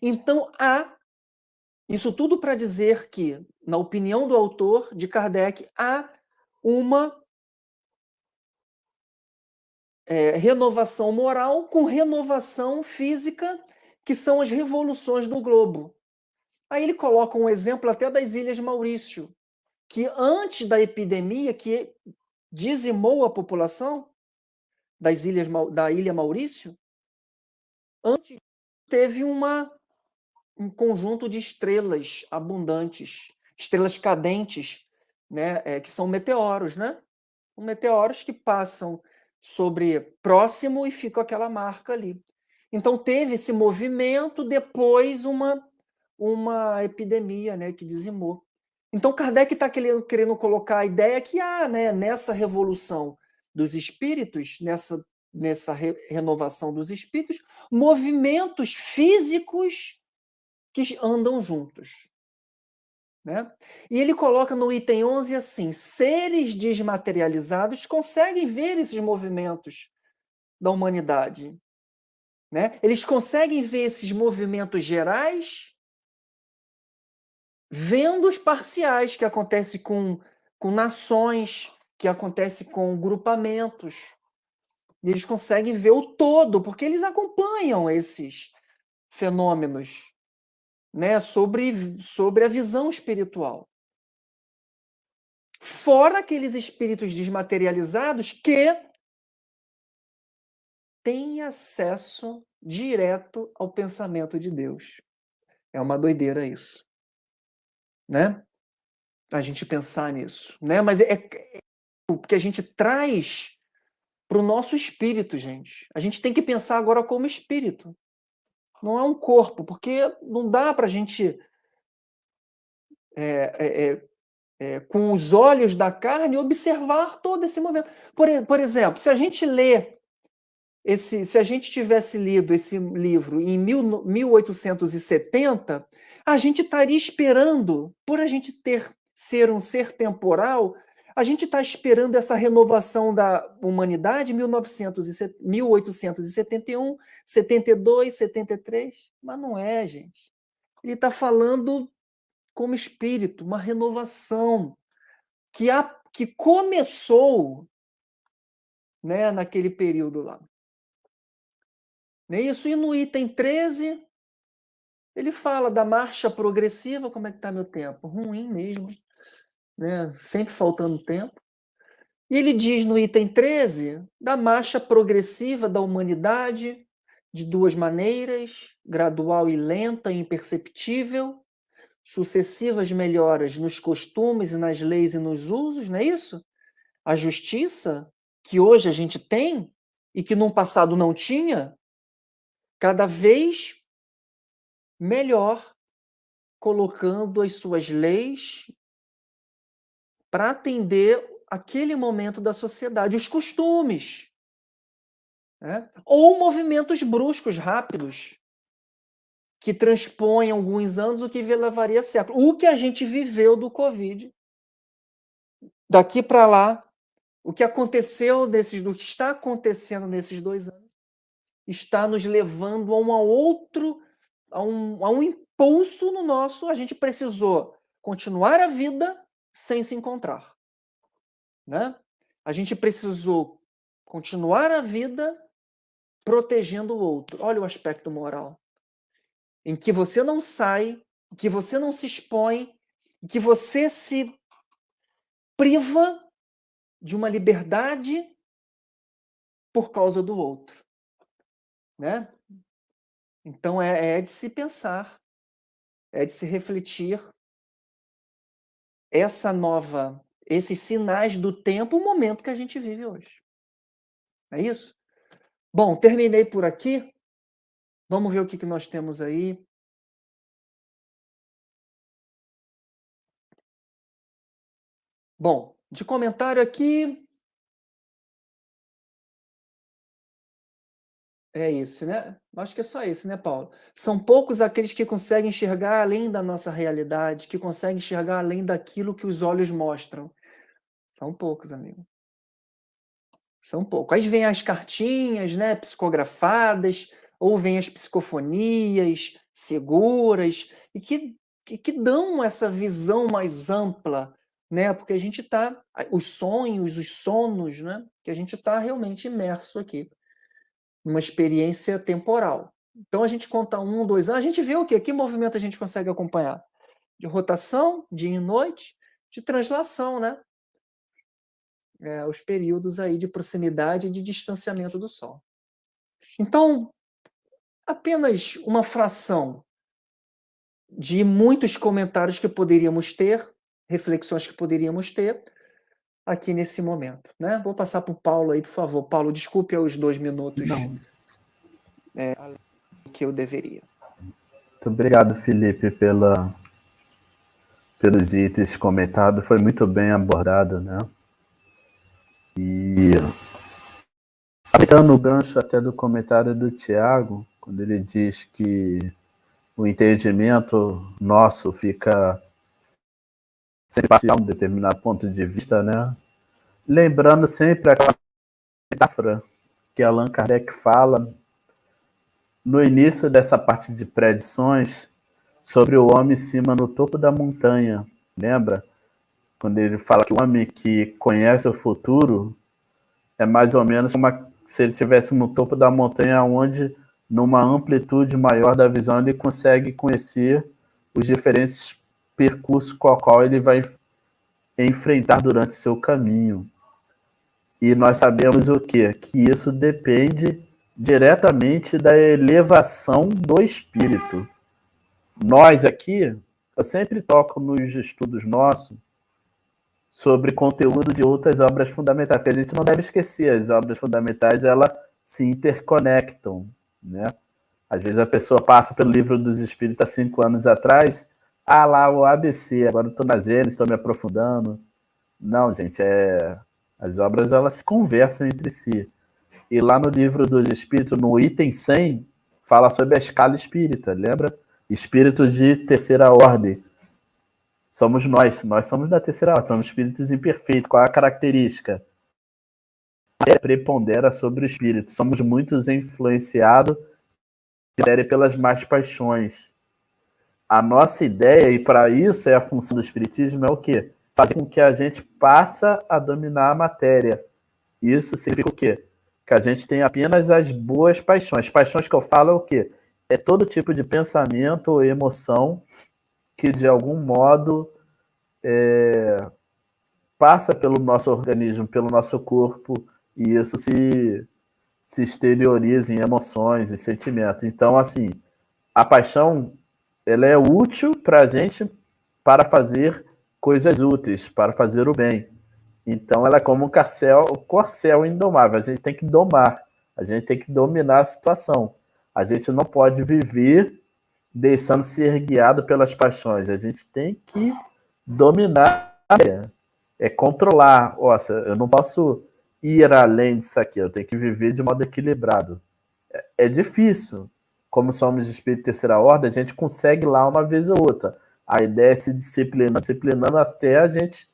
Então há isso tudo para dizer que, na opinião do autor, de Kardec, há uma renovação moral com renovação física, que são as revoluções do globo. Aí ele coloca um exemplo até das Ilhas Maurício, que antes da epidemia que dizimou a população da Ilha Maurício, antes teve um conjunto de estrelas abundantes, estrelas cadentes, né, que são meteoros, né? Meteoros que passam sobre próximo e ficam aquela marca ali. Então teve esse movimento, depois uma epidemia, né, que dizimou. Então Kardec está querendo colocar a ideia que há, né, nessa revolução dos espíritos, nessa renovação dos espíritos, movimentos físicos que andam juntos. Né? E ele coloca no item 11 assim: seres desmaterializados conseguem ver esses movimentos da humanidade. Né? Eles conseguem ver esses movimentos gerais, vendo os parciais, que acontece com nações, que acontece com grupamentos. E eles conseguem ver o todo, porque eles acompanham esses fenômenos, né, sobre a visão espiritual. Fora aqueles espíritos desmaterializados que têm acesso direto ao pensamento de Deus. É uma doideira isso. Né? A gente pensar nisso. Né? Mas é porque a gente traz para o nosso espírito, gente. A gente tem que pensar agora como espírito. Não é um corpo, porque não dá para a gente, com os olhos da carne, observar todo esse movimento. Por exemplo, se a gente lê se a gente tivesse lido esse livro em 1870, a gente estaria esperando, por a gente ser um ser temporal, a gente está esperando essa renovação da humanidade em 1871, 72, 73, mas não é, gente. Ele está falando como espírito, uma renovação que começou, né, naquele período lá. Isso, e no item 13, ele fala da marcha progressiva. Como é que está meu tempo? Ruim mesmo, né? Sempre faltando tempo. E ele diz no item 13 da marcha progressiva da humanidade, de duas maneiras, gradual e lenta e imperceptível, sucessivas melhoras nos costumes e nas leis e nos usos, não é isso? A justiça, que hoje a gente tem e que no passado não tinha, cada vez melhor, colocando as suas leis para atender aquele momento da sociedade, os costumes, né? Ou movimentos bruscos, rápidos, que transpõem alguns anos o que levaria séculos. O que a gente viveu do Covid, daqui para lá, o que aconteceu do que está acontecendo nesses 2 anos, está nos levando a um impulso no nosso. A gente precisou continuar a vida sem se encontrar, né? A gente precisou continuar a vida protegendo o outro. Olha o aspecto moral, em que você não sai, que você não se expõe, que você se priva de uma liberdade por causa do outro, né? Então é de se pensar, é de se refletir esses sinais do tempo, o momento que a gente vive hoje. É isso? Bom, terminei por aqui. Vamos ver o que nós temos aí. Bom, de comentário aqui, é isso, né? Acho que é só isso, né, Paulo? São poucos aqueles que conseguem enxergar além da nossa realidade, que conseguem enxergar além daquilo que os olhos mostram. São poucos, amigo. São poucos. Aí vem as cartinhas, né, psicografadas, ou vem as psicofonias seguras, e que dão essa visão mais ampla, né? Porque a gente está, os sonhos, os sonos, né? Que a gente está realmente imerso aqui, numa experiência temporal. Então a gente conta 1, 2 anos, a gente vê o quê? Que movimento a gente consegue acompanhar? De rotação, dia e noite, de translação, né? Os períodos aí de proximidade e de distanciamento do Sol. Então, apenas uma fração de muitos comentários que poderíamos ter, reflexões que poderíamos ter aqui nesse momento, né? Vou passar para o Paulo aí, por favor. Paulo, desculpe os 2 minutos que eu deveria. Muito obrigado, Felipe, pelos itens comentados. Foi muito bem abordado, né? E aproveitando o gancho até do comentário do Tiago, quando ele diz que o entendimento nosso fica sempre parcial em um determinado ponto de vista, né? Lembrando sempre aquela metáfora que Allan Kardec fala no início dessa parte de predições sobre o homem em cima no topo da montanha. Lembra? Quando ele fala que o homem que conhece o futuro é mais ou menos como se ele estivesse no topo da montanha, onde, numa amplitude maior da visão, ele consegue conhecer os diferentes percursos com o qual ele vai enfrentar durante seu caminho. E nós sabemos o quê? Que isso depende diretamente da elevação do espírito. Nós aqui, eu sempre toco nos estudos nossos sobre conteúdo de outras obras fundamentais, porque a gente não deve esquecer, as obras fundamentais, elas se interconectam, né? Às vezes a pessoa passa pelo Livro dos Espíritos há 5 anos atrás, lá o ABC, agora eu estou na Zena, estou me aprofundando. Não, gente, as obras elas se conversam entre si. E lá no Livro dos Espíritos, no item 100, fala sobre a escala espírita, lembra? Espíritos de terceira ordem. Somos nós somos da terceira ordem, somos espíritos imperfeitos. Qual é a característica? A prepondera sobre o espírito. Somos muitos influenciados pelas más paixões. A nossa ideia, e para isso é a função do espiritismo, é o quê? Fazer com que a gente passe a dominar a matéria. Isso significa o quê? Que a gente tem apenas as boas paixões. Paixões que eu falo é o quê? É todo tipo de pensamento ou emoção que, de algum modo, passa pelo nosso organismo, pelo nosso corpo, e isso se exterioriza em emoções e sentimentos. Então, assim, a paixão, ela é útil para a gente para fazer coisas úteis, para fazer o bem. Então, ela é como um corcel indomável. A gente tem que domar, a gente tem que dominar a situação. A gente não pode viver deixando ser guiado pelas paixões. A gente tem que dominar, controlar. Nossa, eu não posso ir além disso aqui, eu tenho que viver de modo equilibrado. É difícil. Como somos de espírito de terceira ordem, a gente consegue lá uma vez ou outra. A ideia é se disciplinando até a gente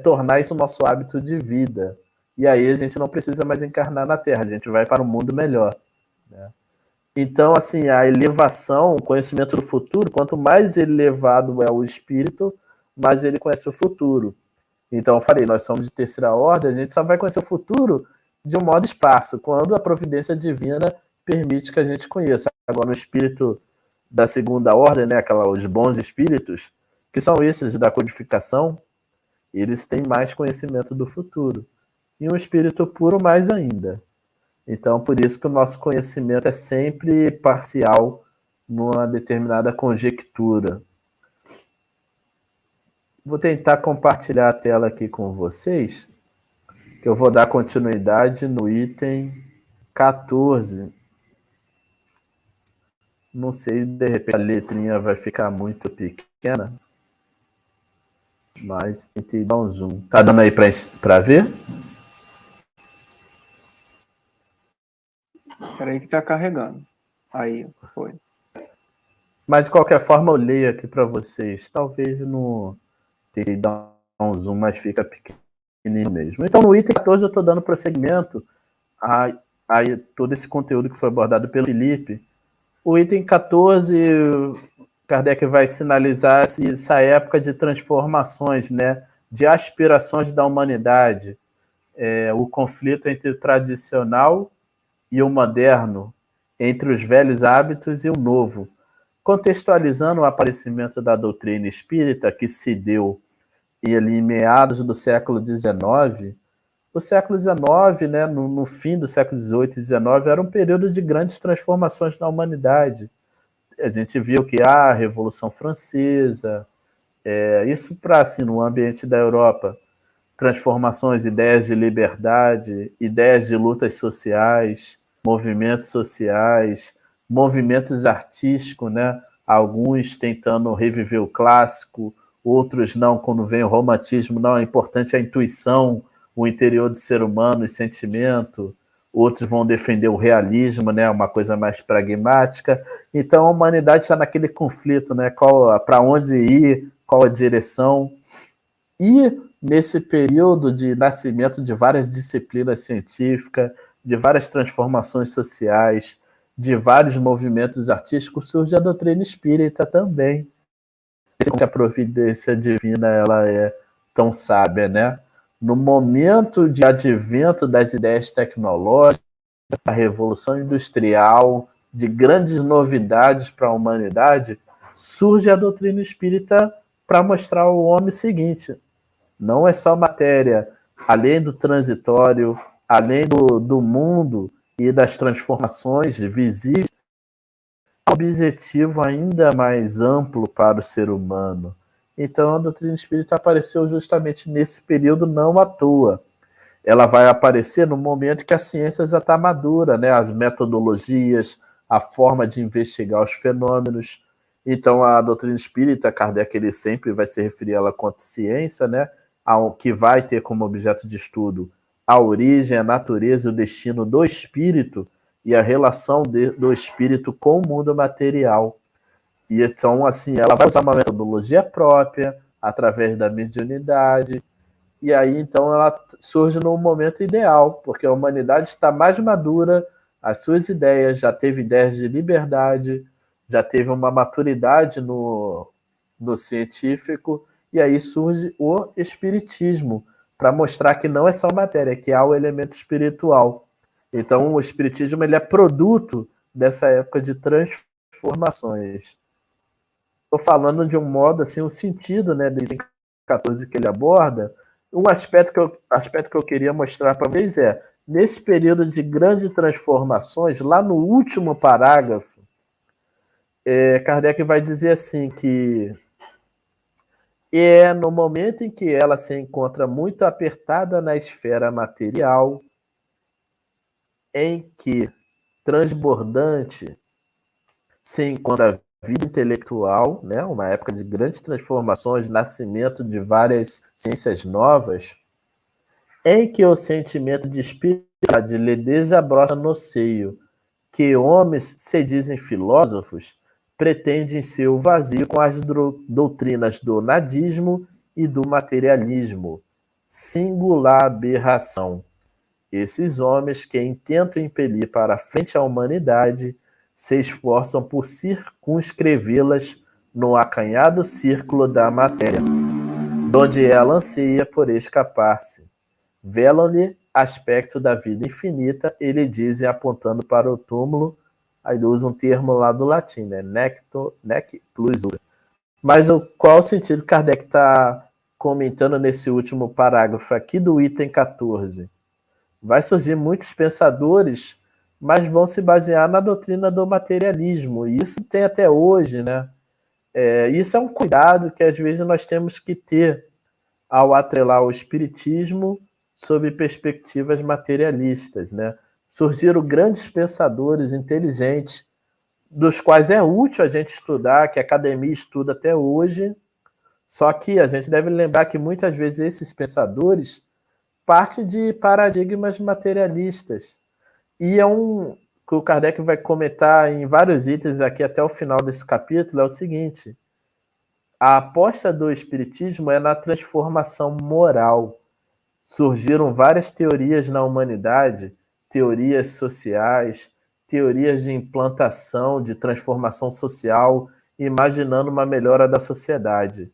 tornar isso nosso hábito de vida. E aí a gente não precisa mais encarnar na Terra, a gente vai para um mundo melhor, né? Então, assim, a elevação, o conhecimento do futuro, quanto mais elevado é o espírito, mais ele conhece o futuro. Então, eu falei, nós somos de terceira ordem, a gente só vai conhecer o futuro de um modo esparso, quando a providência divina permite que a gente conheça. Agora, o espírito da segunda ordem, né, os bons espíritos, que são esses da codificação, eles têm mais conhecimento do futuro. E um espírito puro mais ainda. Então, por isso que o nosso conhecimento é sempre parcial numa determinada conjectura. Vou tentar compartilhar a tela aqui com vocês, que eu vou dar continuidade no item 14. Não sei, de repente a letrinha vai ficar muito pequena, mas tentei dar um zoom. Tá dando aí para ver? Espera aí que tá carregando. Aí, foi. Mas, de qualquer forma, eu leio aqui para vocês. Talvez não tentei dar um zoom, mas fica pequenininho mesmo. Então, no item 14, eu estou dando prosseguimento a todo esse conteúdo que foi abordado pelo Felipe. O item 14, Kardec vai sinalizar essa época de transformações, né, de aspirações da humanidade, o conflito entre o tradicional e o moderno, entre os velhos hábitos e o novo, contextualizando o aparecimento da doutrina espírita, que se deu ali em meados do século XIX. O século XIX, né, no fim do século XVIII e XIX, era um período de grandes transformações na humanidade. A gente viu que a Revolução Francesa, isso para assim, no ambiente da Europa, transformações, ideias de liberdade, ideias de lutas sociais, movimentos artísticos, né? Alguns tentando reviver o clássico, outros não, quando vem o romantismo, não, é importante a intuição, o interior do ser humano e sentimento. Outros vão defender o realismo, né? Uma coisa mais pragmática. Então a humanidade está naquele conflito, né? Para onde ir, qual a direção. E nesse período de nascimento de várias disciplinas científicas, de várias transformações sociais, de vários movimentos artísticos, surge a doutrina espírita também. Que a providência divina ela é tão sábia, né? No momento de advento das ideias tecnológicas, da revolução industrial, de grandes novidades para a humanidade, surge a doutrina espírita para mostrar ao homem o seguinte: não é só matéria, além do transitório, além do mundo e das transformações visíveis, um objetivo ainda mais amplo para o ser humano. Então, a doutrina espírita apareceu justamente nesse período, não à toa. Ela vai aparecer no momento que a ciência já está madura, né? As metodologias, a forma de investigar os fenômenos. Então, a doutrina espírita, Kardec ele sempre vai se referir a ela quanto ciência, né? Que vai ter como objeto de estudo a origem, a natureza e o destino do espírito e a relação do espírito com o mundo material. E então, assim, ela vai usar uma metodologia própria, através da mediunidade, e aí, então, ela surge num momento ideal, porque a humanidade está mais madura, as suas ideias, já teve ideias de liberdade, já teve uma maturidade no científico, e aí surge o espiritismo, para mostrar que não é só matéria, que há o elemento espiritual. Então, o espiritismo ele é produto dessa época de transformações. Estou falando de um modo, assim, o sentido, né, de 14 que ele aborda, um aspecto que eu queria mostrar para vocês é, nesse período de grandes transformações, lá no último parágrafo, Kardec vai dizer assim que é no momento em que ela se encontra muito apertada na esfera material, em que transbordante se encontra a vida intelectual, né? Uma época de grandes transformações, nascimento de várias ciências novas, em que o sentimento de espiritualidade lhe desabrocha no seio, que homens se dizem filósofos, pretendem ser o vazio com as doutrinas do nadismo e do materialismo. Singular aberração. Esses homens que intentam impelir para frente a humanidade se esforçam por circunscrevê-las no acanhado círculo da matéria, donde ela anseia por escapar-se. Velam-lhe aspecto da vida infinita e lhe dizem, apontando para o túmulo, aí usa um termo lá do latim, né? Nec plus ultra. Mas qual o sentido que Kardec está comentando nesse último parágrafo aqui do item 14? Vai surgir muitos pensadores, mas vão se basear na doutrina do materialismo. E isso tem até hoje, né? Isso é um cuidado que às vezes nós temos que ter ao atrelar o espiritismo sob perspectivas materialistas, né? Surgiram grandes pensadores inteligentes, dos quais é útil a gente estudar, que a academia estuda até hoje, só que a gente deve lembrar que muitas vezes esses pensadores partem de paradigmas materialistas. E que o Kardec vai comentar em vários itens aqui até o final desse capítulo, é o seguinte: a aposta do espiritismo é na transformação moral. Surgiram várias teorias na humanidade, teorias sociais, teorias de implantação, de transformação social, imaginando uma melhora da sociedade.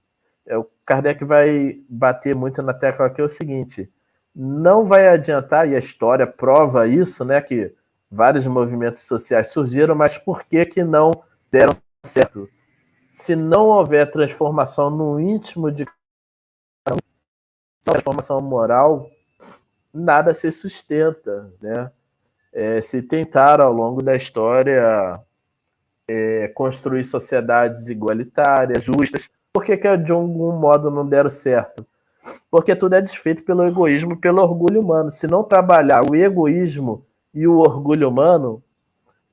O Kardec vai bater muito na tecla aqui, é o seguinte: não vai adiantar, e a história prova isso, né, que vários movimentos sociais surgiram, mas por que não deram certo? Se não houver transformação no íntimo de transformação moral, nada se sustenta, né? Se tentaram ao longo da história construir sociedades igualitárias, justas, por que de algum modo não deram certo? Porque tudo é desfeito pelo egoísmo, pelo orgulho humano. Se não trabalhar o egoísmo e o orgulho humano,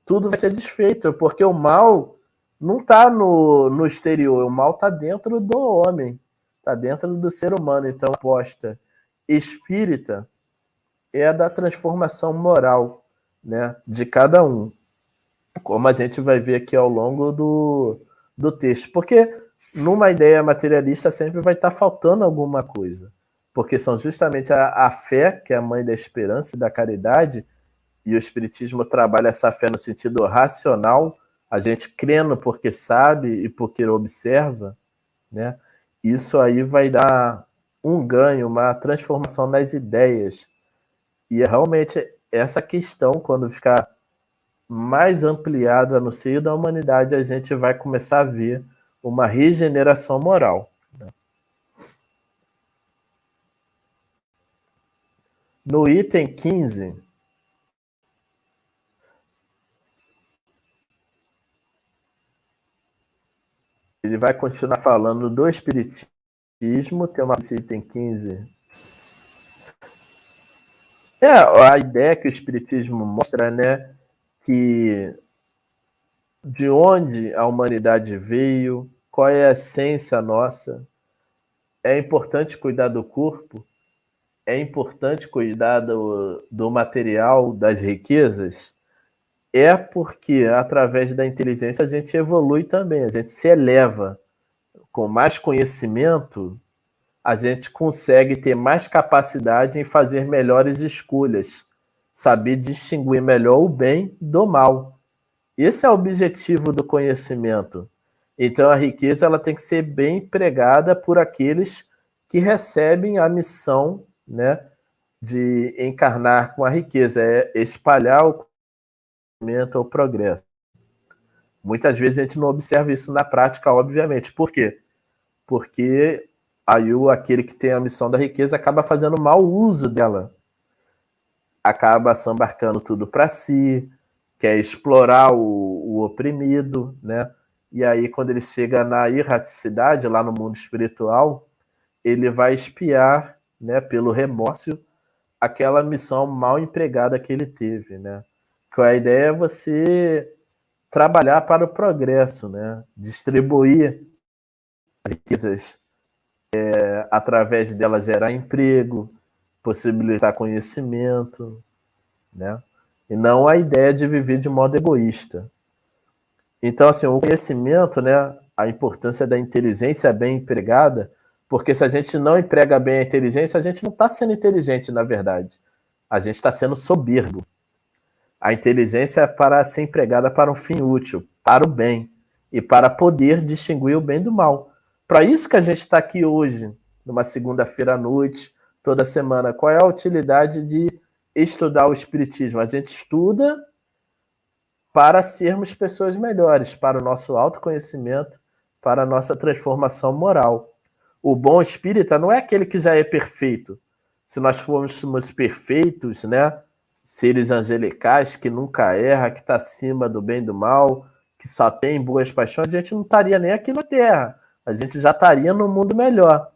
tudo vai ser desfeito, porque o mal não está no exterior, o mal está dentro do homem, está dentro do ser humano. Então, a aposta espírita é a da transformação moral, né, de cada um, como a gente vai ver aqui ao longo do texto. Porque numa ideia materialista sempre vai estar faltando alguma coisa, porque são justamente a fé, que é a mãe da esperança e da caridade, e o espiritismo trabalha essa fé no sentido racional, a gente crendo porque sabe e porque observa, né? Isso aí vai dar um ganho, uma transformação nas ideias. E é realmente essa questão, quando ficar mais ampliada no seio da humanidade, a gente vai começar a ver uma regeneração moral. No item 15, ele vai continuar falando do espiritismo, tem uma item 15. A ideia que o espiritismo mostra, né, que de onde a humanidade veio, qual é a essência nossa. É importante cuidar do corpo, é importante cuidar do material, das riquezas, porque através da inteligência a gente evolui também, a gente se eleva. Com mais conhecimento, a gente consegue ter mais capacidade em fazer melhores escolhas, saber distinguir melhor o bem do mal. Esse é o objetivo do conhecimento. Então a riqueza ela tem que ser bem empregada por aqueles que recebem a missão, né, de encarnar com a riqueza, é espalhar o conhecimento, o progresso. Muitas vezes a gente não observa isso na prática, obviamente. Por quê? Porque Aí aquele que tem a missão da riqueza acaba fazendo mau uso dela. Acaba embarcando tudo para si, quer explorar o oprimido, né? E aí, quando ele chega na erraticidade, lá no mundo espiritual, ele vai espiar, né, pelo remorso, aquela missão mal empregada que ele teve, né? Que a ideia é você trabalhar para o progresso, né? Distribuir as riquezas, através dela gerar emprego, possibilitar conhecimento, né? E não a ideia de viver de modo egoísta. Então, assim, o conhecimento, né, a importância da inteligência bem empregada, porque se a gente não emprega bem a inteligência, a gente não está sendo inteligente, na verdade. A gente está sendo soberbo. A inteligência é para ser empregada para um fim útil, para o bem, e para poder distinguir o bem do mal. Para isso que a gente está aqui hoje, numa segunda-feira à noite, toda semana. Qual é a utilidade de estudar o Espiritismo? A gente estuda para sermos pessoas melhores, para o nosso autoconhecimento, para a nossa transformação moral. O bom espírita não é aquele que já é perfeito. Se nós fôssemos perfeitos, né, seres angelicais, que nunca erra, que está acima do bem e do mal, que só tem boas paixões, a gente não estaria nem aqui na Terra. A gente já estaria num mundo melhor.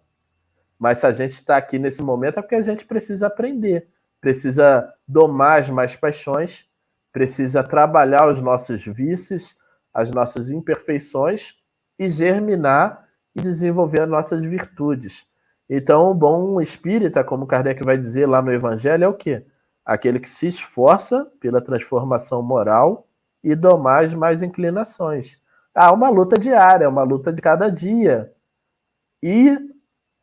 Mas se a gente está aqui nesse momento é porque a gente precisa aprender, precisa domar as más paixões, precisa trabalhar os nossos vícios, as nossas imperfeições e germinar e desenvolver as nossas virtudes. Então, o bom espírita, como Kardec vai dizer lá no Evangelho, é o quê? Aquele que se esforça pela transformação moral e domar as más inclinações. Há uma luta diária, uma luta de cada dia. E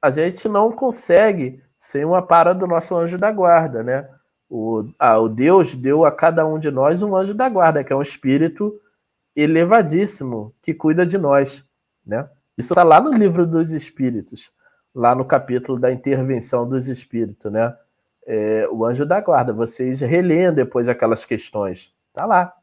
a gente não consegue sem uma para do nosso anjo da guarda, né? O Deus deu a cada um de nós um anjo da guarda, que é um espírito elevadíssimo que cuida de nós, né? Isso está lá no livro dos Espíritos, lá no capítulo da intervenção dos espíritos, né? O anjo da guarda. Vocês releem depois aquelas questões, tá lá.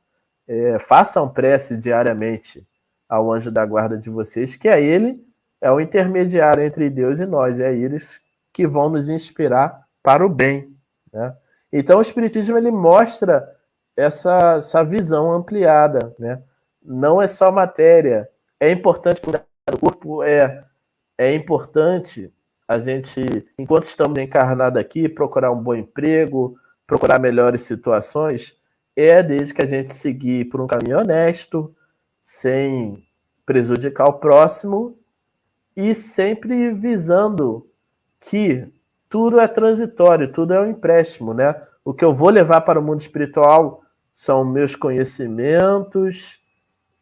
Façam prece diariamente ao anjo da guarda de vocês, que ele é o intermediário entre Deus e nós, é eles que vão nos inspirar para o bem, né? Então o Espiritismo ele mostra essa visão ampliada, né? Não é só matéria, é importante cuidar do corpo, é importante a gente, enquanto estamos encarnados aqui, procurar um bom emprego, procurar melhores situações, desde que a gente seguir por um caminho honesto, sem prejudicar o próximo e sempre visando que tudo é transitório, tudo é um empréstimo, né? O que eu vou levar para o mundo espiritual são meus conhecimentos,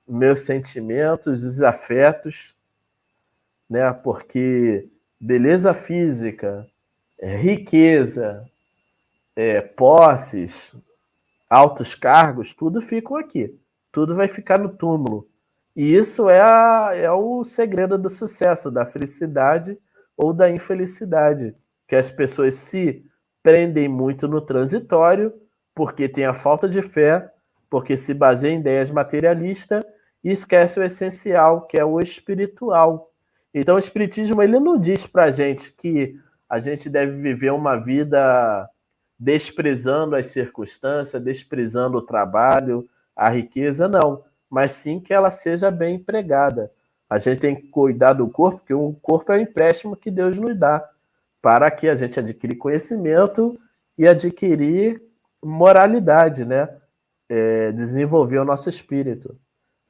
meus sentimentos, os afetos, né? Porque beleza física, riqueza, posses, altos cargos, tudo ficam aqui. Tudo vai ficar no túmulo. E isso é o segredo do sucesso, da felicidade ou da infelicidade. Que as pessoas se prendem muito no transitório, porque tem a falta de fé, porque se baseiam em ideias materialistas e esquece o essencial, que é o espiritual. Então o Espiritismo ele não diz para a gente que a gente deve viver uma vida desprezando as circunstâncias, desprezando o trabalho, a riqueza, não. Mas sim que ela seja bem empregada. A gente tem que cuidar do corpo, porque o corpo é um empréstimo que Deus nos dá, para que a gente adquira conhecimento e adquirir moralidade, né? Desenvolver o nosso espírito.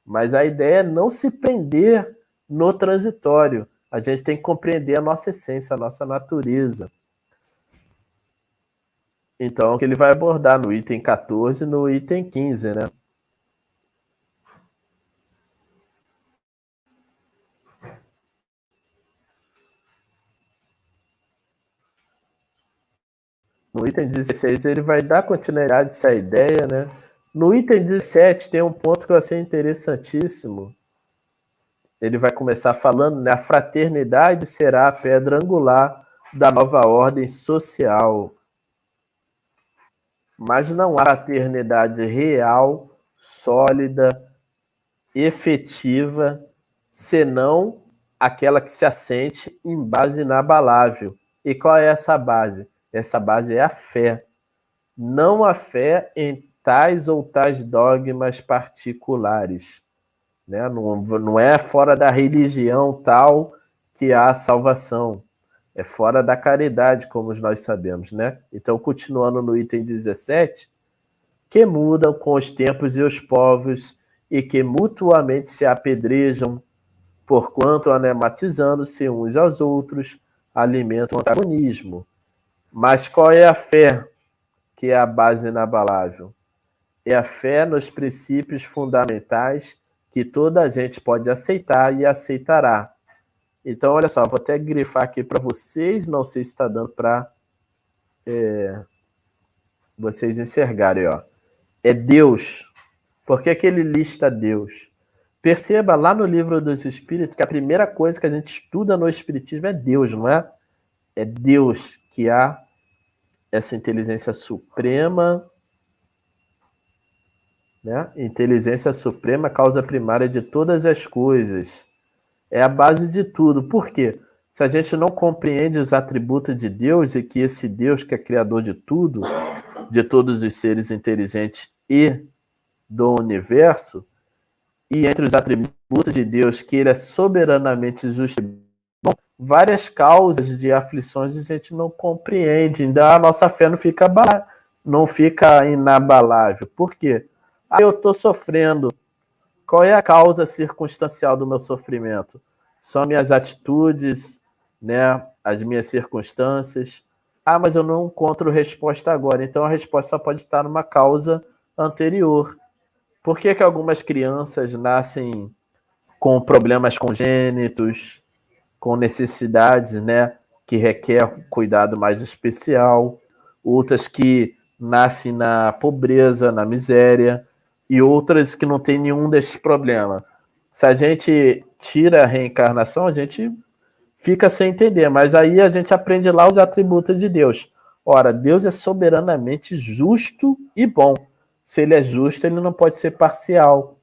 Mas a ideia é não se prender no transitório. A gente tem que compreender a nossa essência, a nossa natureza. Então, que ele vai abordar no item 14 e no item 15, né? No item 16 ele vai dar continuidade a essa ideia, né? No item 17 tem um ponto que eu achei interessantíssimo. Ele vai começar falando, né? A fraternidade será a pedra angular da nova ordem social. Mas não há fraternidade real, sólida, efetiva, senão aquela que se assente em base inabalável. E qual é essa base? Essa base é a fé. Não a fé em tais ou tais dogmas particulares. Né? Não é fora da religião tal que há salvação. É fora da caridade, como nós sabemos. Né? Então, continuando no item 17, que mudam com os tempos e os povos, e que mutuamente se apedrejam, porquanto, anematizando-se uns aos outros, alimentam o antagonismo. Mas qual é a fé que é a base inabalável? É a fé nos princípios fundamentais que toda a gente pode aceitar e aceitará. Então, olha só, vou até grifar aqui para vocês, não sei se está dando para vocês enxergarem. Ó. É Deus. Por que ele lista Deus? Perceba lá no Livro dos Espíritos que a primeira coisa que a gente estuda no Espiritismo é Deus, não é? É Deus que há essa inteligência suprema, né? Inteligência suprema, causa primária de todas as coisas. É a base de tudo. Por quê? Se a gente não compreende os atributos de Deus e que esse Deus que é criador de tudo, de todos os seres inteligentes e do universo, e entre os atributos de Deus que ele é soberanamente justo e bom, várias causas de aflições a gente não compreende, ainda a nossa fé não fica inabalável. Por quê? Eu estou sofrendo. Qual é a causa circunstancial do meu sofrimento? São minhas atitudes, né? As minhas circunstâncias. Mas eu não encontro resposta agora. Então a resposta só pode estar numa causa anterior. Por que algumas crianças nascem com problemas congênitos, com necessidades, né, que requer um cuidado mais especial, outras que nascem na pobreza, na miséria, e outras que não têm nenhum desses problemas? Se a gente tira a reencarnação, a gente fica sem entender, mas aí a gente aprende lá os atributos de Deus. Ora, Deus é soberanamente justo e bom. Se ele é justo, ele não pode ser parcial.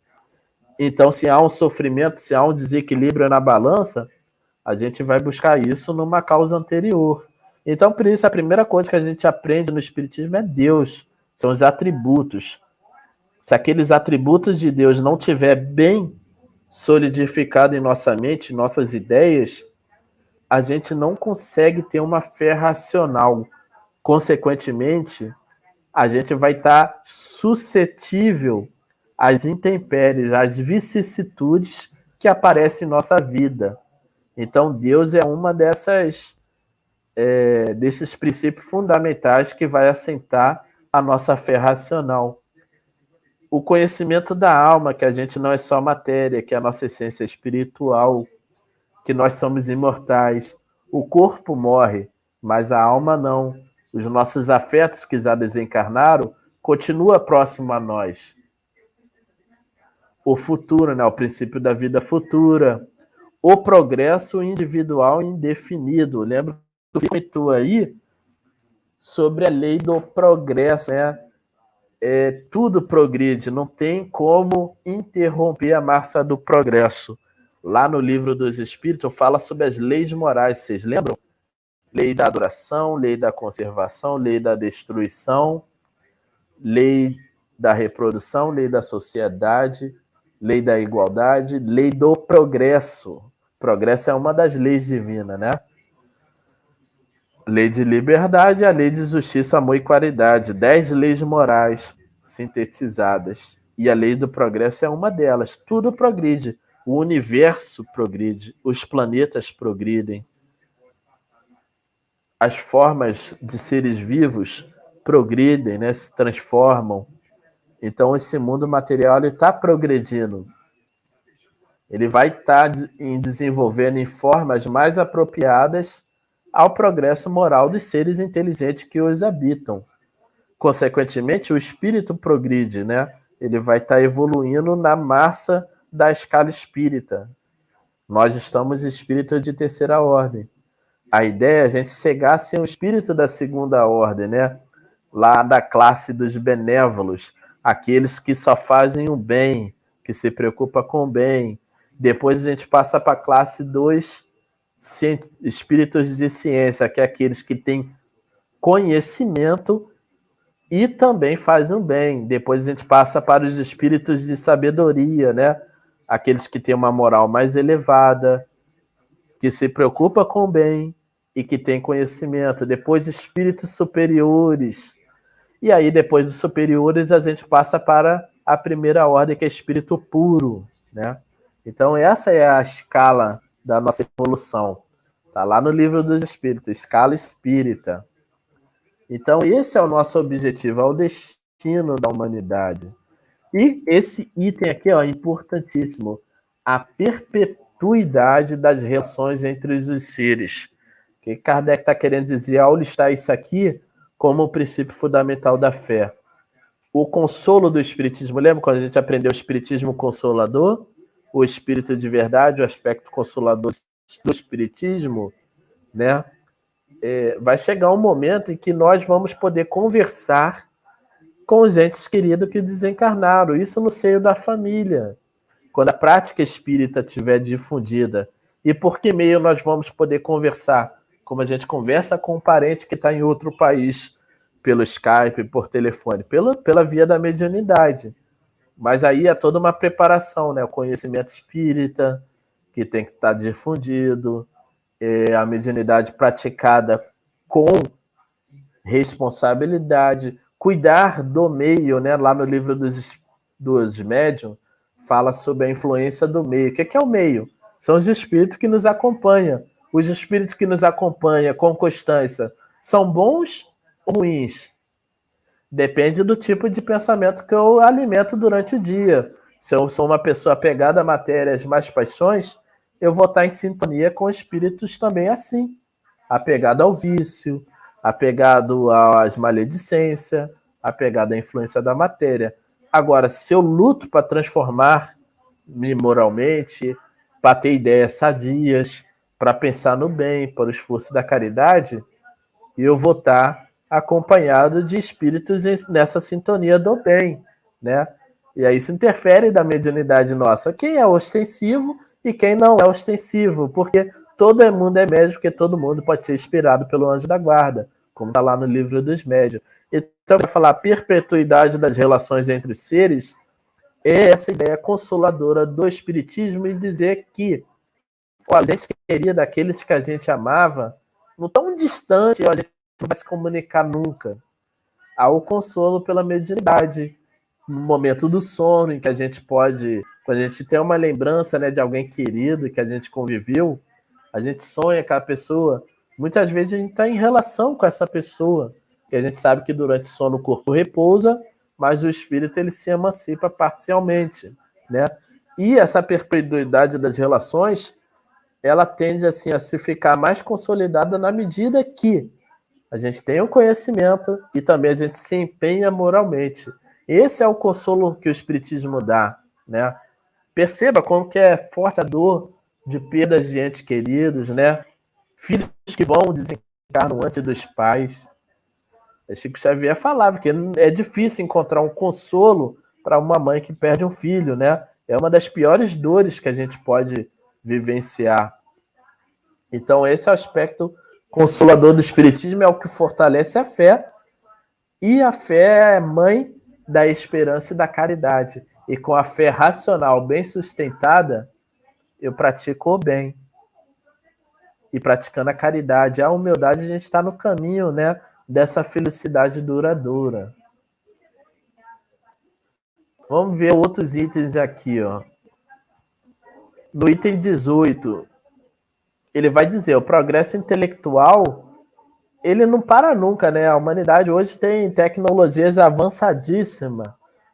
Então, se há um sofrimento, se há um desequilíbrio na balança, a gente vai buscar isso numa causa anterior. Então, por isso, a primeira coisa que a gente aprende no Espiritismo é Deus. São os atributos. Se aqueles atributos de Deus não estiver bem solidificado em nossa mente, em nossas ideias, a gente não consegue ter uma fé racional. Consequentemente, a gente vai estar suscetível às intempéries, às vicissitudes que aparecem em nossa vida. Então, Deus é uma desses princípios fundamentais que vai assentar a nossa fé racional. O conhecimento da alma, que a gente não é só matéria, que é a nossa essência espiritual, que nós somos imortais. O corpo morre, mas a alma não. Os nossos afetos que já desencarnaram continuam próximo a nós. O futuro, né? O princípio da vida futura. O progresso individual indefinido. Lembra que tu comentou aí sobre a lei do progresso, né? Tudo progride, não tem como interromper a marcha do progresso. Lá no Livro dos Espíritos fala sobre as leis morais, vocês lembram? Lei da adoração, lei da conservação, lei da destruição, lei da reprodução, lei da sociedade, lei da igualdade, lei do progresso. Progresso é uma das leis divinas, né? Lei de liberdade, a lei de justiça, amor e caridade. 10 leis morais sintetizadas. E a lei do progresso é uma delas. Tudo progride. O universo progride. Os planetas progridem. As formas de seres vivos progridem, né? Se transformam. Então, esse mundo material está progredindo. Ele vai estar desenvolvendo em formas mais apropriadas ao progresso moral dos seres inteligentes que os habitam. Consequentemente, o espírito progride, né? Ele vai estar evoluindo na massa da escala espírita. Nós estamos espíritos de terceira ordem. A ideia é a gente chegar a ser um espírito da segunda ordem, né? Lá da classe dos benévolos, aqueles que só fazem o bem, que se preocupam com o bem, Depois a gente passa para a classe 2, espíritos de ciência, que é aqueles que têm conhecimento e também fazem o bem. Depois a gente passa para os espíritos de sabedoria, né? Aqueles que têm uma moral mais elevada, que se preocupa com o bem e que tem conhecimento. Depois espíritos superiores. E aí depois dos superiores a gente passa para a primeira ordem, que é espírito puro, né? Então essa é a escala da nossa evolução. Está lá no livro dos espíritos, escala espírita. Então esse é o nosso objetivo, é o destino da humanidade. E esse item aqui é importantíssimo, a perpetuidade das relações entre os seres. O que Kardec está querendo dizer ao listar isso aqui como o princípio fundamental da fé? O consolo do Espiritismo, lembra quando a gente aprendeu o Espiritismo consolador? O Espírito de verdade, o aspecto consolador do Espiritismo, né? Vai chegar um momento em que nós vamos poder conversar com os entes queridos que desencarnaram, isso no seio da família, quando a prática espírita estiver difundida. E por que meio nós vamos poder conversar? Como a gente conversa com um parente que está em outro país, pelo Skype, por telefone, pela via da mediunidade. Mas aí é toda uma preparação, né? O conhecimento espírita, que tem que estar difundido, a mediunidade praticada com responsabilidade, cuidar do meio, né? Lá no livro dos médiuns, fala sobre a influência do meio. O que é o meio? São os espíritos que nos acompanham. Os espíritos que nos acompanham com constância são bons ou ruins? Depende do tipo de pensamento que eu alimento durante o dia. Se eu sou uma pessoa apegada à matéria, às más paixões, eu vou estar em sintonia com espíritos também assim, apegado ao vício, apegado às maledicências, apegado à influência da matéria. Agora, se eu luto para transformar-me moralmente, para ter ideias sadias, para pensar no bem, para o esforço da caridade, eu vou estar acompanhado de espíritos nessa sintonia do bem, né? E aí isso interfere da mediunidade nossa. Quem é ostensivo e quem não é ostensivo, porque todo mundo é médium, porque todo mundo pode ser inspirado pelo anjo da guarda, como está lá no livro dos médiuns. Então, para falar a perpetuidade das relações entre os seres, é essa ideia consoladora do Espiritismo e dizer que a gente queria daqueles que a gente amava, não tão distante, a gente não vai se comunicar nunca. Há o consolo pela mediunidade, no momento do sono, em que a gente pode, quando a gente tem uma lembrança, né, de alguém querido que a gente conviveu, a gente sonha com a pessoa, muitas vezes a gente está em relação com essa pessoa, que a gente sabe que durante o sono o corpo repousa, mas o espírito ele se emancipa parcialmente, né? E essa perpetuidade das relações, ela tende assim a se ficar mais consolidada na medida que a gente tem o conhecimento e também a gente se empenha moralmente. Esse é o consolo que o Espiritismo dá, né? Perceba como que é forte a dor de perdas de entes queridos, né? Filhos que vão desencarnar antes dos pais. Chico Xavier falava que é difícil encontrar um consolo para uma mãe que perde um filho, né? É uma das piores dores que a gente pode vivenciar. Então, esse aspecto consolador do Espiritismo é o que fortalece a fé, e a fé é mãe da esperança e da caridade. E com a fé racional bem sustentada, eu pratico o bem. E praticando a caridade, a humildade, a gente está no caminho, né, dessa felicidade duradoura. Vamos ver outros itens aqui, ó. No item 18, ele vai dizer, o progresso intelectual, ele não para nunca, né? A humanidade hoje tem tecnologias avançadíssimas,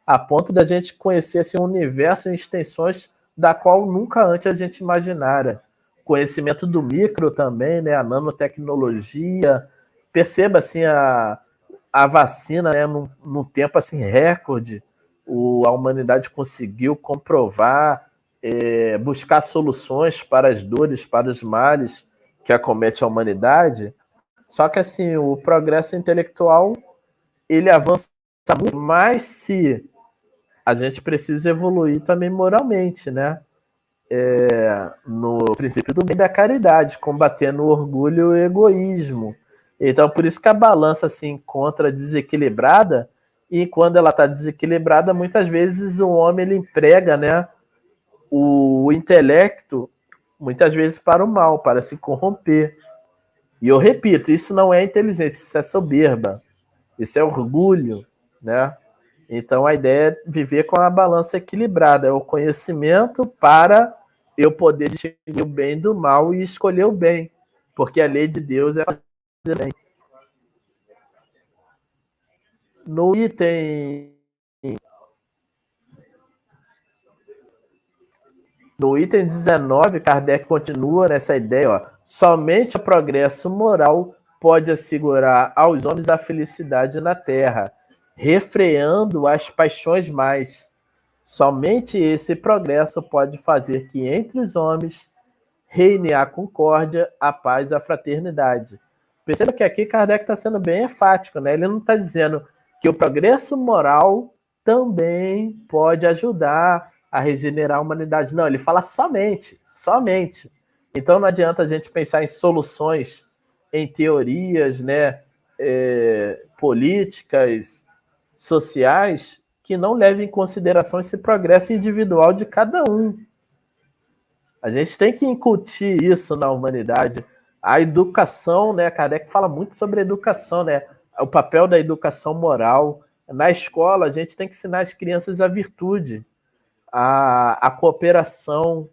a ponto da gente conhecer assim, um universo em extensões da qual nunca antes a gente imaginara. Conhecimento do micro também, né? A nanotecnologia. Perceba assim, a vacina, né? Num tempo assim, recorde, a humanidade conseguiu comprovar, buscar soluções para as dores, para os males que acomete a humanidade. Só que assim, o progresso intelectual ele avança muito, mas se a gente precisa evoluir também moralmente, né? no princípio do bem da caridade, combatendo o orgulho e o egoísmo. Então, por isso que a balança se encontra desequilibrada, e quando ela está desequilibrada, muitas vezes o homem ele emprega, né, o intelecto, muitas vezes para o mal, para se corromper. E eu repito, isso não é inteligência, isso é soberba, isso é orgulho, né? Então a ideia é viver com a balança equilibrada, é o conhecimento para eu poder distinguir o bem do mal e escolher o bem, porque a lei de Deus é fazer bem. No item 19, Kardec continua nessa ideia, ó, somente o progresso moral pode assegurar aos homens a felicidade na terra, refreando as paixões mais. Somente esse progresso pode fazer que entre os homens reine a concórdia, a paz e a fraternidade. Perceba que aqui Kardec está sendo bem enfático, né? Ele não está dizendo que o progresso moral também pode ajudar a regenerar a humanidade. Não, ele fala somente, somente. Então não adianta a gente pensar em soluções, em teorias, né, políticas, sociais, que não levem em consideração esse progresso individual de cada um. A gente tem que incutir isso na humanidade. A educação, né? Kardec fala muito sobre educação, né? O papel da educação moral. Na escola, a gente tem que ensinar as crianças a virtude, a cooperação,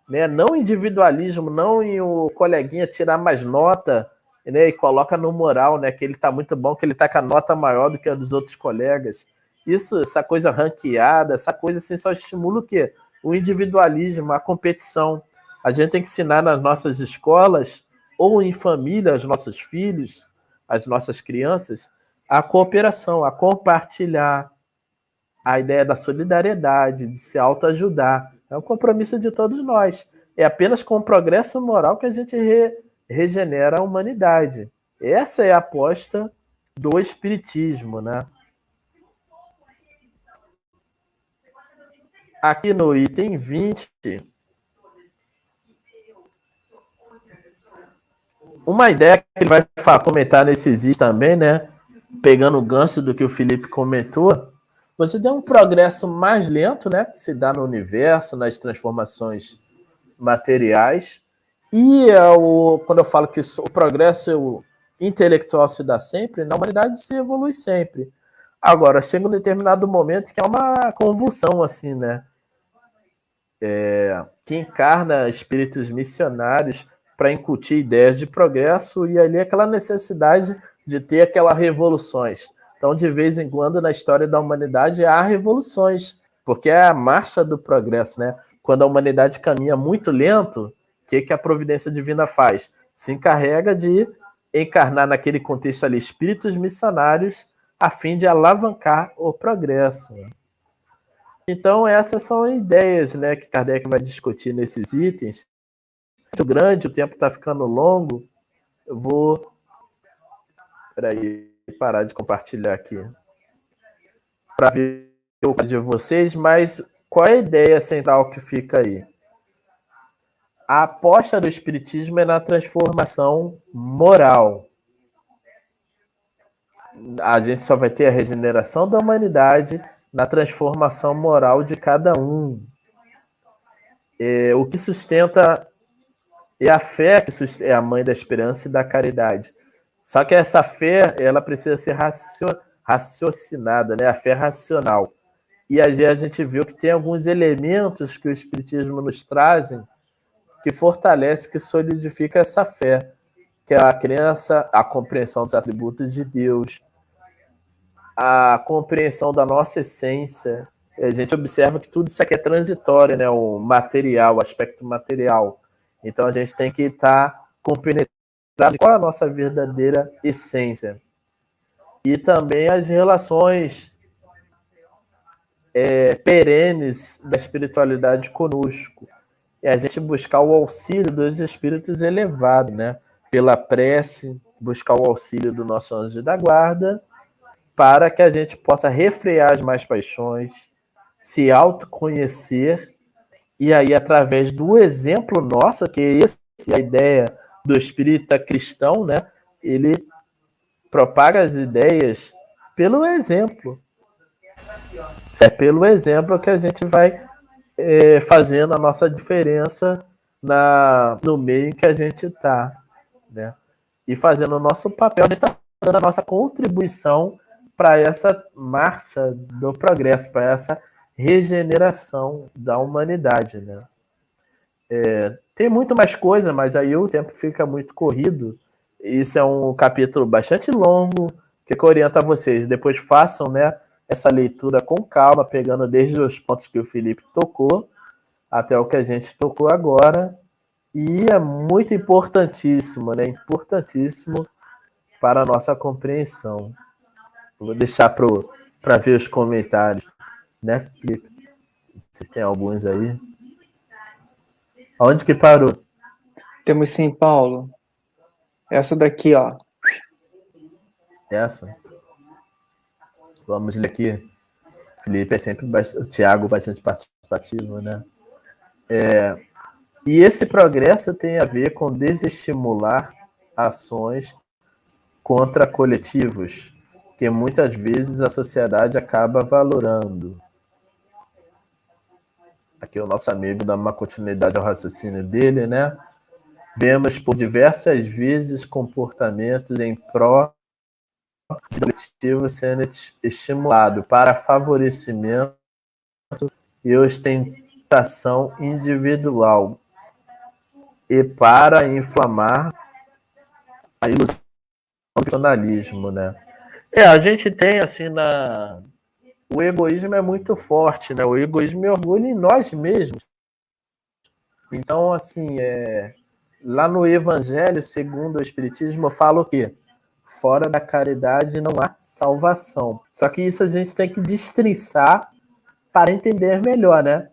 né? Não individualismo, não em o coleguinha tirar mais nota, né? E coloca no moral, né? Que ele está muito bom, que ele está com a nota maior do que a dos outros colegas. Isso, essa coisa ranqueada, essa coisa assim, só estimula o quê? O individualismo, a competição. A gente tem que ensinar nas nossas escolas ou em família, aos nossos filhos, às nossas crianças, a cooperação, a compartilhar, a ideia da solidariedade, de se autoajudar. É um compromisso de todos nós. É apenas com o progresso moral que a gente regenera a humanidade. Essa é a aposta do Espiritismo, né? Aqui no item 20, uma ideia que ele vai comentar nesses itens também, né? Pegando o gancho do que o Felipe comentou, você tem um progresso mais lento, né? Que se dá no universo, nas transformações materiais. E quando eu falo que o progresso intelectual se dá sempre, na humanidade se evolui sempre. Agora, chega um determinado momento que é uma convulsão, assim, né? Que encarna espíritos missionários para incutir ideias de progresso e ali aquela necessidade de ter aquelas revoluções. Então, de vez em quando, na história da humanidade, há revoluções, porque é a marcha do progresso, né? Quando a humanidade caminha muito lento, o que a providência divina faz? Se encarrega de encarnar naquele contexto ali espíritos missionários a fim de alavancar o progresso. Então, essas são ideias, né, que Kardec vai discutir nesses itens. Muito grande, o tempo está ficando longo. Eu vou parar de compartilhar aqui para ver o de vocês, mas qual é a ideia central que fica aí? A aposta do Espiritismo é na transformação moral. A gente só vai ter a regeneração da humanidade na transformação moral de cada um. O que sustenta é a fé, que é a mãe da esperança e da caridade. Só que essa fé, ela precisa ser raciocinada, né? A fé racional. E a gente viu que tem alguns elementos que o Espiritismo nos trazem que fortalece, que solidifica essa fé, que é a crença, a compreensão dos atributos de Deus, a compreensão da nossa essência. A gente observa que tudo isso aqui é transitório, né? O material, o aspecto material. Então a gente tem que estar compenetrado em qual é a nossa verdadeira essência. E também as relações perenes da espiritualidade conosco. É a gente buscar o auxílio dos espíritos elevados, né? Pela prece, buscar o auxílio do nosso anjo da guarda, para que a gente possa refrear as más paixões, se autoconhecer E aí, através do exemplo nosso, que essa é a ideia do espírita cristão, né? Ele propaga as ideias pelo exemplo. É pelo exemplo que a gente vai fazendo a nossa diferença no meio em que a gente está, né? E fazendo o nosso papel, a gente está dando a nossa contribuição para essa marcha do progresso, para essa regeneração da humanidade, né? Tem muito mais coisa, mas aí o tempo fica muito corrido. Isso é um capítulo bastante longo, que eu oriento a vocês. Depois façam, né, essa leitura com calma, pegando desde os pontos que o Felipe tocou até o que a gente tocou agora. E é muito importantíssimo, né? Importantíssimo para a nossa compreensão. Vou deixar para ver os comentários, né, Felipe? Vocês têm alguns aí? Aonde que parou? Temos sim, Paulo. Essa daqui, ó. Essa? Vamos ler aqui. Felipe é sempre o Tiago bastante participativo, né? E esse progresso tem a ver com desestimular ações contra coletivos, que muitas vezes a sociedade acaba valorando. Aqui o nosso amigo dá uma continuidade ao raciocínio dele, né? Vemos por diversas vezes comportamentos em pró do coletivo sendo estimulado para favorecimento e ostentação individual e para inflamar a ilusão do personalismo, né? A gente tem assim o egoísmo é muito forte, né? O egoísmo é orgulho em nós mesmos. Então, assim, lá no Evangelho, segundo o Espiritismo, fala o quê? Fora da caridade não há salvação. Só que isso a gente tem que destrinçar para entender melhor, né?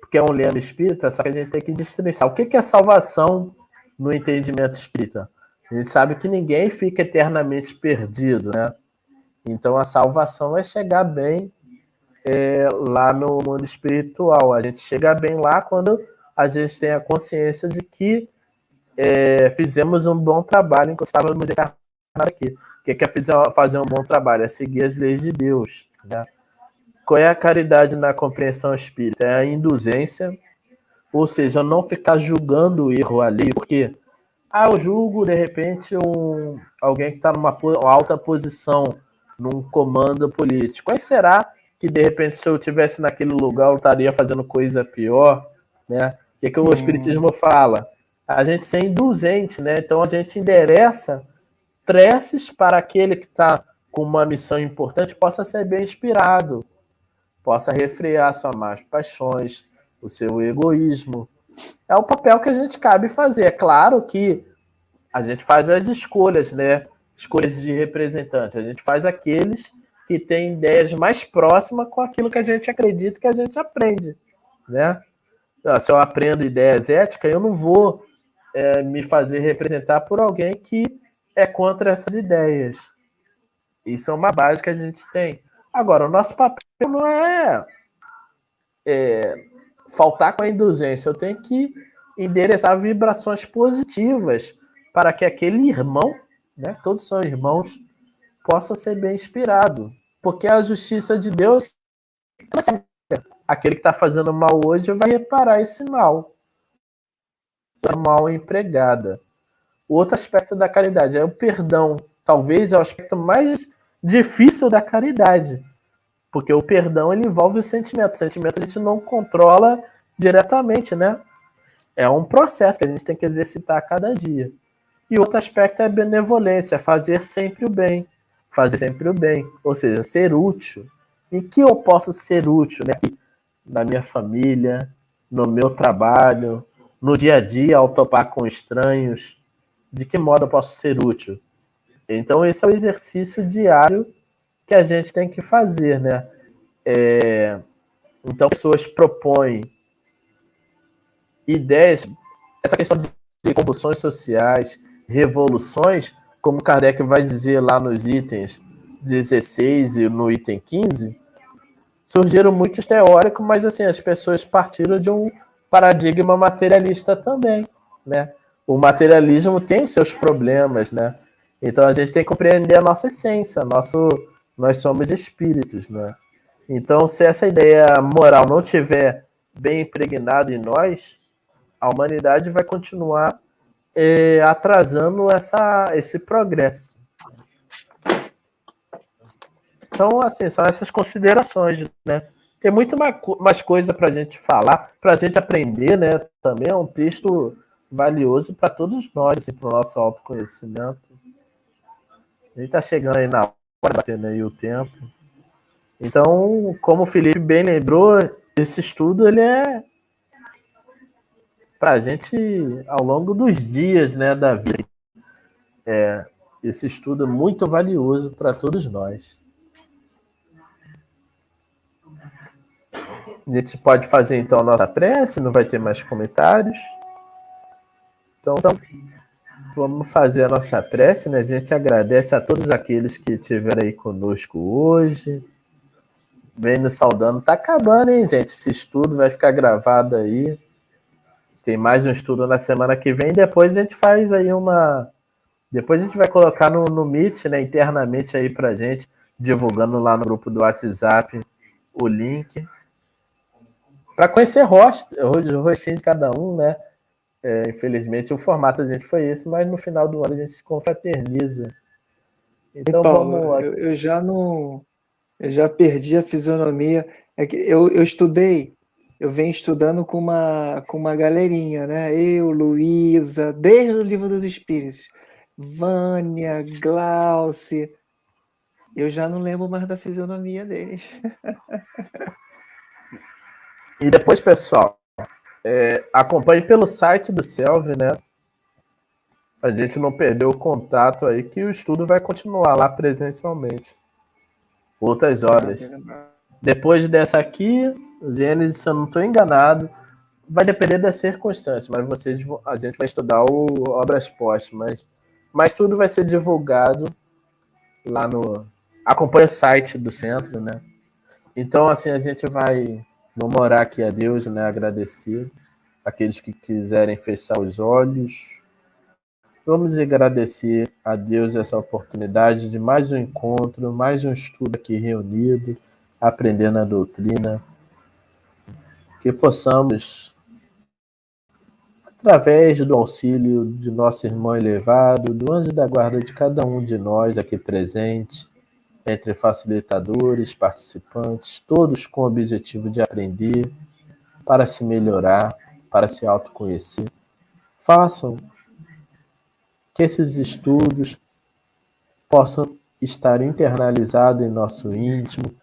Porque é um lema espírita, só que a gente tem que destrinçar. O que é salvação no entendimento espírita? A gente sabe que ninguém fica eternamente perdido, né? Então a salvação é chegar bem lá no mundo espiritual. A gente chega bem lá quando a gente tem a consciência de que fizemos um bom trabalho enquanto estávamos encarnados aqui. O que é fazer um bom trabalho? É seguir as leis de Deus, né? Qual é a caridade na compreensão espírita? É a indulgência, ou seja, não ficar julgando o erro ali, porque eu julgo, de repente, alguém que está numa alta posição, num comando político. Aí será que, de repente, se eu estivesse naquele lugar, eu estaria fazendo coisa pior, né? O que o Espiritismo fala? A gente ser indulgente, né? Então, a gente endereça preces para aquele que está com uma missão importante possa ser bem inspirado, possa refrear suas más paixões, o seu egoísmo. É o papel que a gente cabe fazer. É claro que a gente faz as escolhas, né? Escolhas de representante. A gente faz aqueles que têm ideias mais próximas com aquilo que a gente acredita que a gente aprende, né? Se eu aprendo ideias éticas, eu não vou me fazer representar por alguém que é contra essas ideias. Isso é uma base que a gente tem. Agora, o nosso papel não é faltar com a indulgência. Eu tenho que endereçar vibrações positivas para que aquele irmão, né, todos são irmãos, possa ser bem inspirado. Porque a justiça de Deus, aquele que está fazendo mal hoje vai reparar esse mal. Mal empregada. O outro aspecto da caridade é o perdão. Talvez é o aspecto mais difícil da caridade. Porque o perdão ele envolve o sentimento. O sentimento a gente não controla diretamente, né? É um processo que a gente tem que exercitar a cada dia. E outro aspecto é a benevolência, fazer sempre o bem. Fazer sempre o bem. Ou seja, ser útil. Em que eu posso ser útil, né? Na minha família, no meu trabalho, no dia a dia, ao topar com estranhos. De que modo eu posso ser útil? Então, esse é o exercício diário que a gente tem que fazer, né? Então, pessoas propõem ideias, essa questão de convulsões sociais, revoluções, como Kardec vai dizer lá nos itens 16 e no item 15, surgiram muitos teóricos, mas assim, as pessoas partiram de um paradigma materialista também, né? O materialismo tem os seus problemas, né? Então a gente tem que compreender a nossa essência, nós somos espíritos, né? Então, se essa ideia moral não tiver bem impregnada em nós, a humanidade vai continuar atrasando esse progresso. Então, assim, são essas considerações, né? Tem muito mais coisa para a gente falar, para a gente aprender, né? Também é um texto valioso para todos nós, assim, para o nosso autoconhecimento. A gente está chegando aí na hora, batendo aí o tempo. Então, como o Felipe bem lembrou, esse estudo ele é para a gente ao longo dos dias, né, da vida. Esse estudo é muito valioso para todos nós. A gente pode fazer então a nossa prece, não vai ter mais comentários. Então vamos fazer a nossa prece, né? A gente agradece a todos aqueles que estiveram aí conosco hoje. Vem nos saudando. Tá acabando, hein, gente? Esse estudo vai ficar gravado aí. Tem mais um estudo na semana que vem. Depois a gente faz aí Depois a gente vai colocar no Meet, né, internamente aí pra gente, divulgando lá no grupo do WhatsApp o link. Para conhecer o rostinho de cada um, né? Infelizmente o formato da gente foi esse, mas no final do ano a gente se confraterniza. Então Paulo, vamos. eu já não. Eu já perdi a fisionomia. É que eu estudei, eu venho estudando com uma galerinha, né? Eu, Luísa, desde o Livro dos Espíritos. Vânia, Glauce. Eu já não lembro mais da fisionomia deles. E depois, pessoal, acompanhe pelo site do Selvi, né? A gente não perder o contato aí, que o estudo vai continuar lá presencialmente. Outras horas. Depois dessa aqui, Gênesis, se eu não estou enganado, vai depender das circunstâncias, mas a gente vai estudar obras póstumas. Mas tudo vai ser divulgado lá no. Acompanha o site do centro, né? Então, assim, a gente vamos orar aqui a Deus, né? Agradecer aqueles que quiserem fechar os olhos. Vamos agradecer a Deus essa oportunidade de mais um encontro, mais um estudo aqui reunido, aprendendo a doutrina. Que possamos, através do auxílio de nosso irmão elevado, do anjo da guarda de cada um de nós aqui presente, entre facilitadores, participantes, todos com o objetivo de aprender, para se melhorar, para se autoconhecer. Façam que esses estudos possam estar internalizados em nosso íntimo,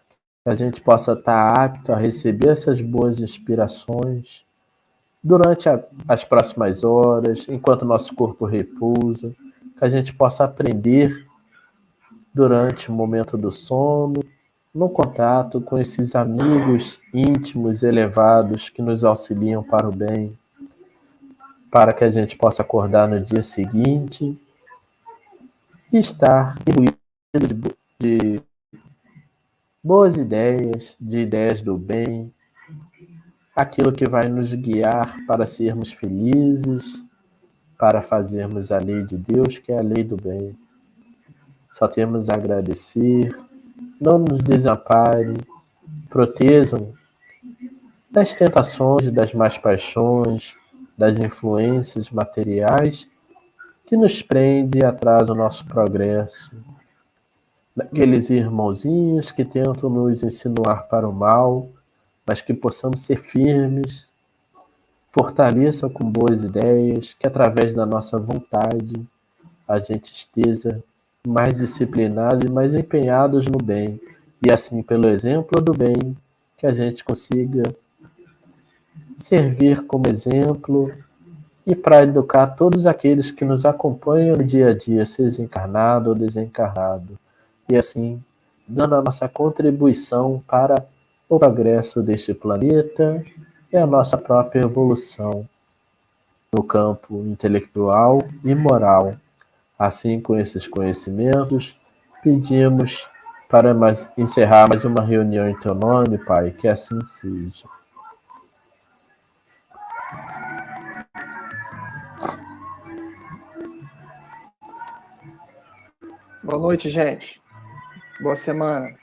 que a gente possa estar apto a receber essas boas inspirações durante as próximas horas, enquanto nosso corpo repousa, que a gente possa aprender durante o momento do sono, no contato com esses amigos íntimos elevados que nos auxiliam para o bem, para que a gente possa acordar no dia seguinte e estar imbuído de boas ideias, de ideias do bem, aquilo que vai nos guiar para sermos felizes, para fazermos a lei de Deus, que é a lei do bem. Só temos a agradecer, não nos desamparem, protejam das tentações, das más paixões, das influências materiais que nos prende e atrasa o nosso progresso. Daqueles irmãozinhos que tentam nos insinuar para o mal, mas que possamos ser firmes, fortaleçam com boas ideias, que através da nossa vontade a gente esteja mais disciplinados e mais empenhados no bem. E assim, pelo exemplo do bem, que a gente consiga servir como exemplo e para educar todos aqueles que nos acompanham no dia a dia, seja encarnado ou desencarnado. E assim, dando a nossa contribuição para o progresso deste planeta e a nossa própria evolução no campo intelectual e moral. Assim, com esses conhecimentos, pedimos para encerrar mais uma reunião em teu nome, Pai, que assim seja. Boa noite, gente. Boa semana.